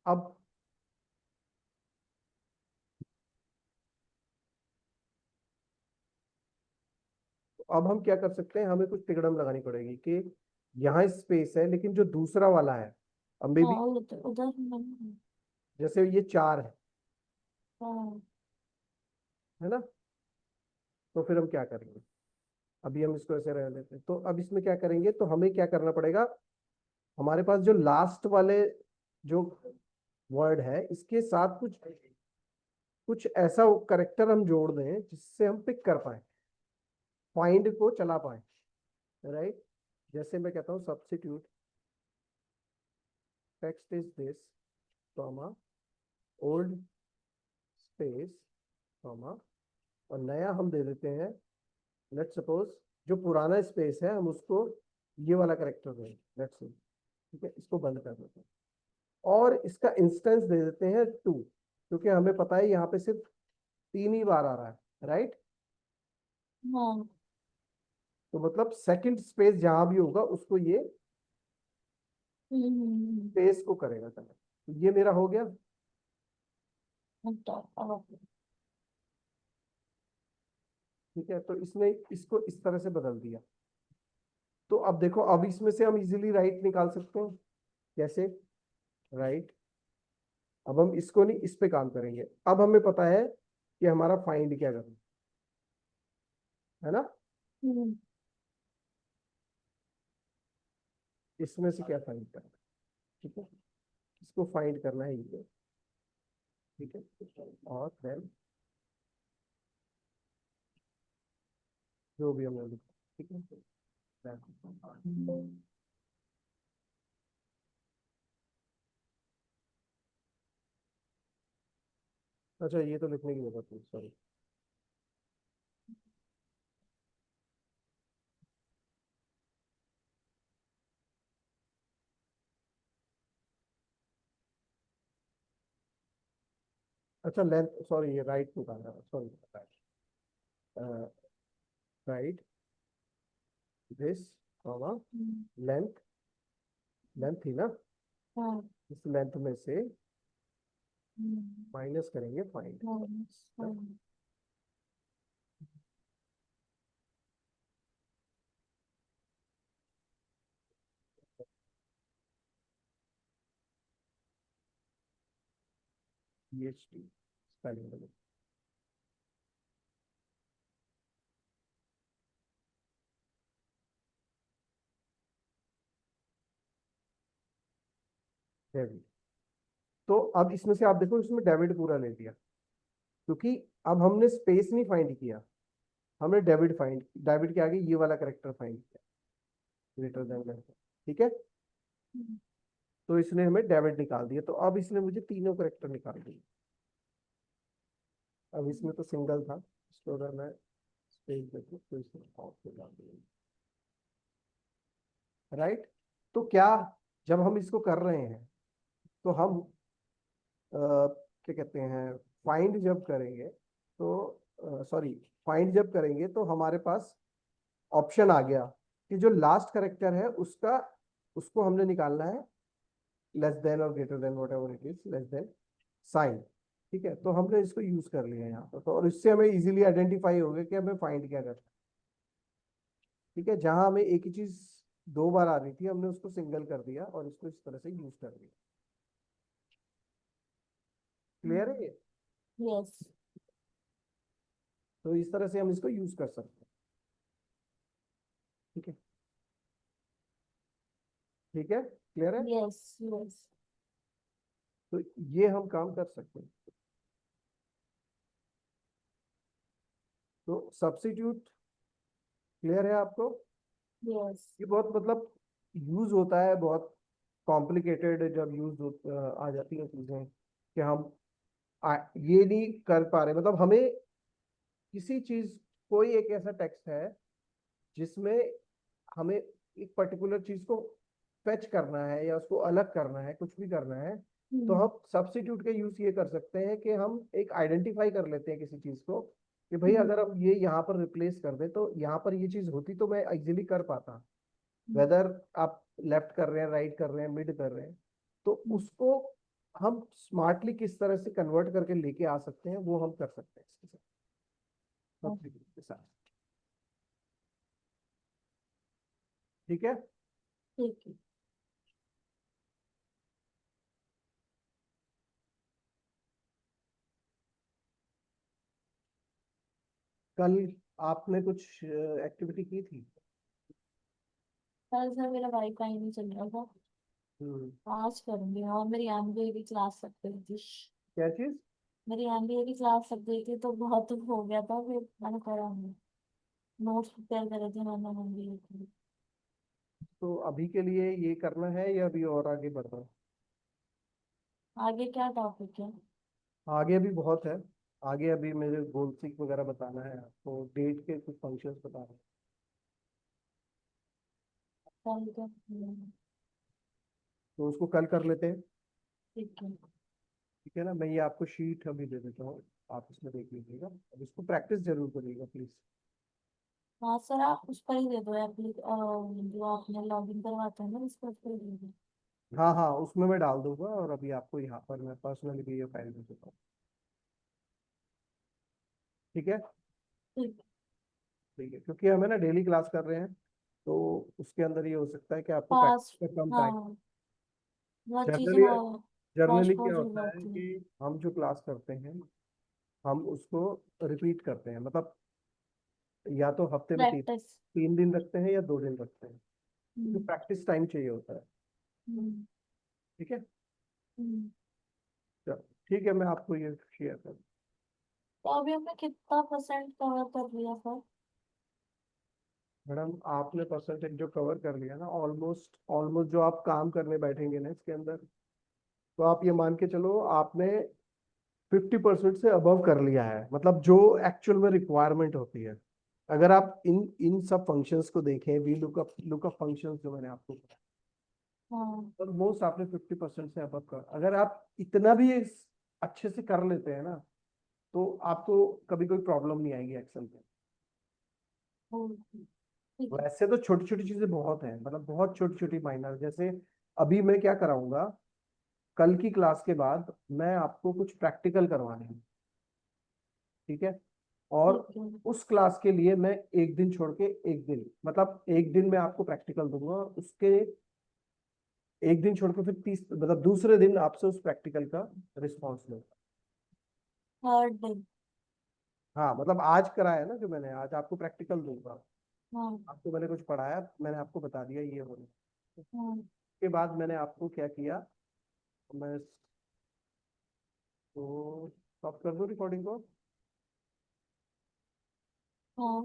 अब अब हम क्या कर सकते हैं, हमें कुछ तिकड़म लगानी पड़ेगी कि यहाँ स्पेस है लेकिन जो दूसरा वाला है, अब मे हाँ भी उधर उधर जैसे ये 4 हाँ। है ना, तो फिर हम क्या करेंगे, अभी हम इसको ऐसे रह लेते हैं, तो अब इसमें क्या करेंगे, तो हमें क्या करना पड़ेगा, हमारे पास जो लास्ट वाले जो वर्ड है इसके साथ कुछ कुछ ऐसा करेक्टर हम जोड़ दें जिससे हम पिक कर पाए, फाइंड को चला पाए, राइट। जैसे मैं कहता हूँ substitute text is this comma old space comma, और नया हम दे देते हैं, लेट्स सपोज जो पुराना स्पेस है हम उसको ये वाला करेक्टर दें, लेट्स से, ठीक है, इसको बंद कर देते हैं और इसका इंस्टेंस दे देते हैं 2, क्योंकि हमें पता है यहाँ पे सिर्फ 3 ही बार आ रहा है, राइट। हाँ। तो मतलब सेकंड स्पेस जहां भी होगा उसको ये हम्म। स्पेस को करेगा कनेक्ट, तो ये मेरा हो गया। ठीक है, तो इसने इसको इस तरह से बदल दिया। तो अब देखो, अब इसमें से हम इजीली राइट निकाल सकते हैं, कैसे, राइट। अब हम इसको नहीं, इस पे काम करेंगे। अब हमें पता है कि हमारा फाइंड क्या करना है ना, हम्म, इसमें से क्या फाइंड करना है, ठीक है, इसको फाइंड करना है ये, ठीक है, और देन जो भी हमने लिखा, ठीक है, then अच्छा ये तो लिखने की जरूरत नहीं, सॉरी। अच्छा लेंथ, सॉरी ये राइट निकालना है, sorry, right this comma hmm, length, length थी ना, हाँ। इस लेंथ में से हम्म, माइनस करेंगे फाइंड, हाँ, हाँ। PhD स्पेलिंग में, डेविड। तो अब इसमें से आप देखो, इसमें डेविड पूरा ले लिया, क्योंकि अब हमने स्पेस नहीं फाइंड किया, हमने डेविड फाइंड, डेविड के आगे ये वाला करेक्टर फाइंड किया, ग्रेटर देन, ठीक है। हम्म, तो इसने हमें डेविड निकाल दिया, तो अब इसने मुझे तीनों करेक्टर निकाल दिए। अब इसमें तो सिंगल था, इसको अगर मैं स्पेस देखूं तो इसमें ऑफ पे डाल दिया, राइट। तो क्या, जब हम इसको कर रहे हैं तो हम क्या कहते हैं, फाइंड जब करेंगे तो, सॉरी, फाइंड जब करेंगे तो हमारे पास ऑप्शन आ गया कि जो लास्ट करेक्टर है उसका, उसको हमने निकालना है लेस देन और greater than whatever it is, less than sign, ठीक है। तो हमने इसको यूज कर लिया यहाँ पर, तो और इससे हमें इजीली आइडेंटिफाई हो गया कि हमें फाइंड क्या करना है, ठीक है। जहां हमें एक ही चीज 2 बार आ रही थी हमने उसको सिंगल कर दिया और इसको इस तरह से यूज कर दिया। क्लियर है ये? यस। तो इस तरह से हम इसको यूज कर सकते हैं। ठीक है, ठीक है, क्लियर है। Yes yes. तो ये हम काम कर सकते हैं। तो सब्स्टिट्यूट क्लियर है आपको। यस। ये बहुत मतलब यूज होता है, बहुत कॉम्प्लिकेटेड जब आ जाती हैं चीजें कि हम ये नहीं कर पा रहे, मतलब हमें किसी चीज, कोई एक ऐसा टेक्स्ट है जिसमें हमें एक पर्टिकुलर चीज को फेच करना है या उसको अलग करना है, कुछ भी करना है, तो हम सब्स्टिट्यूट का यूज ये कर सकते हैं कि हम एक आइडेंटिफाई कर लेते हैं किसी चीज को कि भाई अगर हम ये यहाँ पर रिप्लेस कर दे तो यहाँ पर ये चीज होती तो मैं इजीली कर पाता, वेदर आप लेफ्ट कर रहे हैं, राइट कर रहे हैं, मिड कर रहे हैं, तो उसको हम स्मार्टली किस तरह से कन्वर्ट करके लेके आ सकते हैं वो हम कर सकते हैं इसके साथ, substitute के साथ। ठीक है। ठीक है। कल आपने कुछ एक्टिविटी की थी? कल सर मेरा वाईफाई नहीं चल रहा था। हम्म। आज करूंगी। और मेरी एमबीए की क्लास लग गई थी। क्या चीज? मेरी एमबीए की क्लास लग गई थी तो बहुत हो गया था, फिर मैंने करा नहीं। नोट्स प्रिपेयर करे थे मैंने एमबीए के। तो अभी के लिए ये करना है या अभी और आगे बढ़ना है? आगे क्या टॉपिक है? आगे भी बहुत है। आगे अभी मुझे गोल सीक वगैरह बताना है आपको, डेट के कुछ फंक्शंस बताना है। कल का? तो उसको कल कर लेते हैं। ठीक है। ठीक है ना, मैं ये आपको शीट अभी दे देता हूँ, आप इसमें देख लीजिएगा, अब इसको प्रैक्टिस जरूर करिएगा प्लीज। हाँ सर, आप उस पर ही दे दो जो आपने लॉगिन करवाते हैं ना, उस पर ही दे दो। हाँ हाँ, उसमें मैं डाल दूंगा, और अभी आपको यहाँ पर मैं पर्सनली भी ये फाइल भेज देता हूँ। ठीक है। ठीक। ठीक है, क्योंकि हम है ना डेली क्लास कर रहे हैं, तो उसके अंदर ये हो सकता है कि आपको पास। प्रैक्टिस का कम टाइम। हाँ, बहुत चीजें जनरली पॉज जनरली क्या पॉज हो होता है जाती है। कि हम जो क्लास करते हैं हम उसको रिपीट करते हैं, मतलब या तो हफ्ते में तीन प्रैक्टिस। तीन दिन रखते हैं या 2 दिन रखते हैं, क्योंकि हम्म। प्रैक्टिस टाइम चाहिए होता है। हम्म। ठीक है। हम्म। चलो ठीक है, मैं आपको ये शेयर कर। तो अभी हमने कितना परसेंट कवर कर लिया सर? मैडम आपने परसेंटेज जो कवर कर लिया ना, ऑलमोस्ट ऑलमोस्ट जो आप काम करने बैठेंगे ना इसके अंदर, तो आप ये मान के चलो आपने 50% से अबव कर लिया है, मतलब जो एक्चुअल में रिक्वायरमेंट होती है। अगर आप इन इन सब फंक्शंस को देखें, वी लुकअप फंक्शंस जो मैंने आपको बताया, हाँ। ऑलमोस्ट आपने 50% से अबव कर, अगर आप इतना भी अच्छे से कर लेते हैं ना, तो आपको कभी कोई प्रॉब्लम नहीं आएगी एक्सेल में। ठीक है। वैसे तो छोटी छोटी चीजें बहुत हैं, मतलब बहुत छोटी छोटी माइनर, जैसे अभी मैं क्या कराऊंगा, कल की क्लास के बाद मैं आपको कुछ प्रैक्टिकल करवाने हैं। ठीक है। और ठीक है। उस क्लास के लिए मैं एक दिन छोड़ के एक दिन, मतलब एक दिन मैं आपको प्रैक्टिकल दूंगा, उसके एक दिन छोड़ के फिर तीस, मतलब दूसरे दिन आपसे उस प्रैक्टिकल का रिस्पॉन्स लूंगा। Third day. हाँ, मतलब आज कराया ना जो मैंने, आज आपको प्रैक्टिकल दूंगा। हाँ। आपको मैंने कुछ पढ़ाया, मैंने आपको बता दिया ये होना। हाँ। उसके बाद मैंने आपको क्या किया, मैं तो स्टॉप कर दूं रिकॉर्डिंग को। हाँ।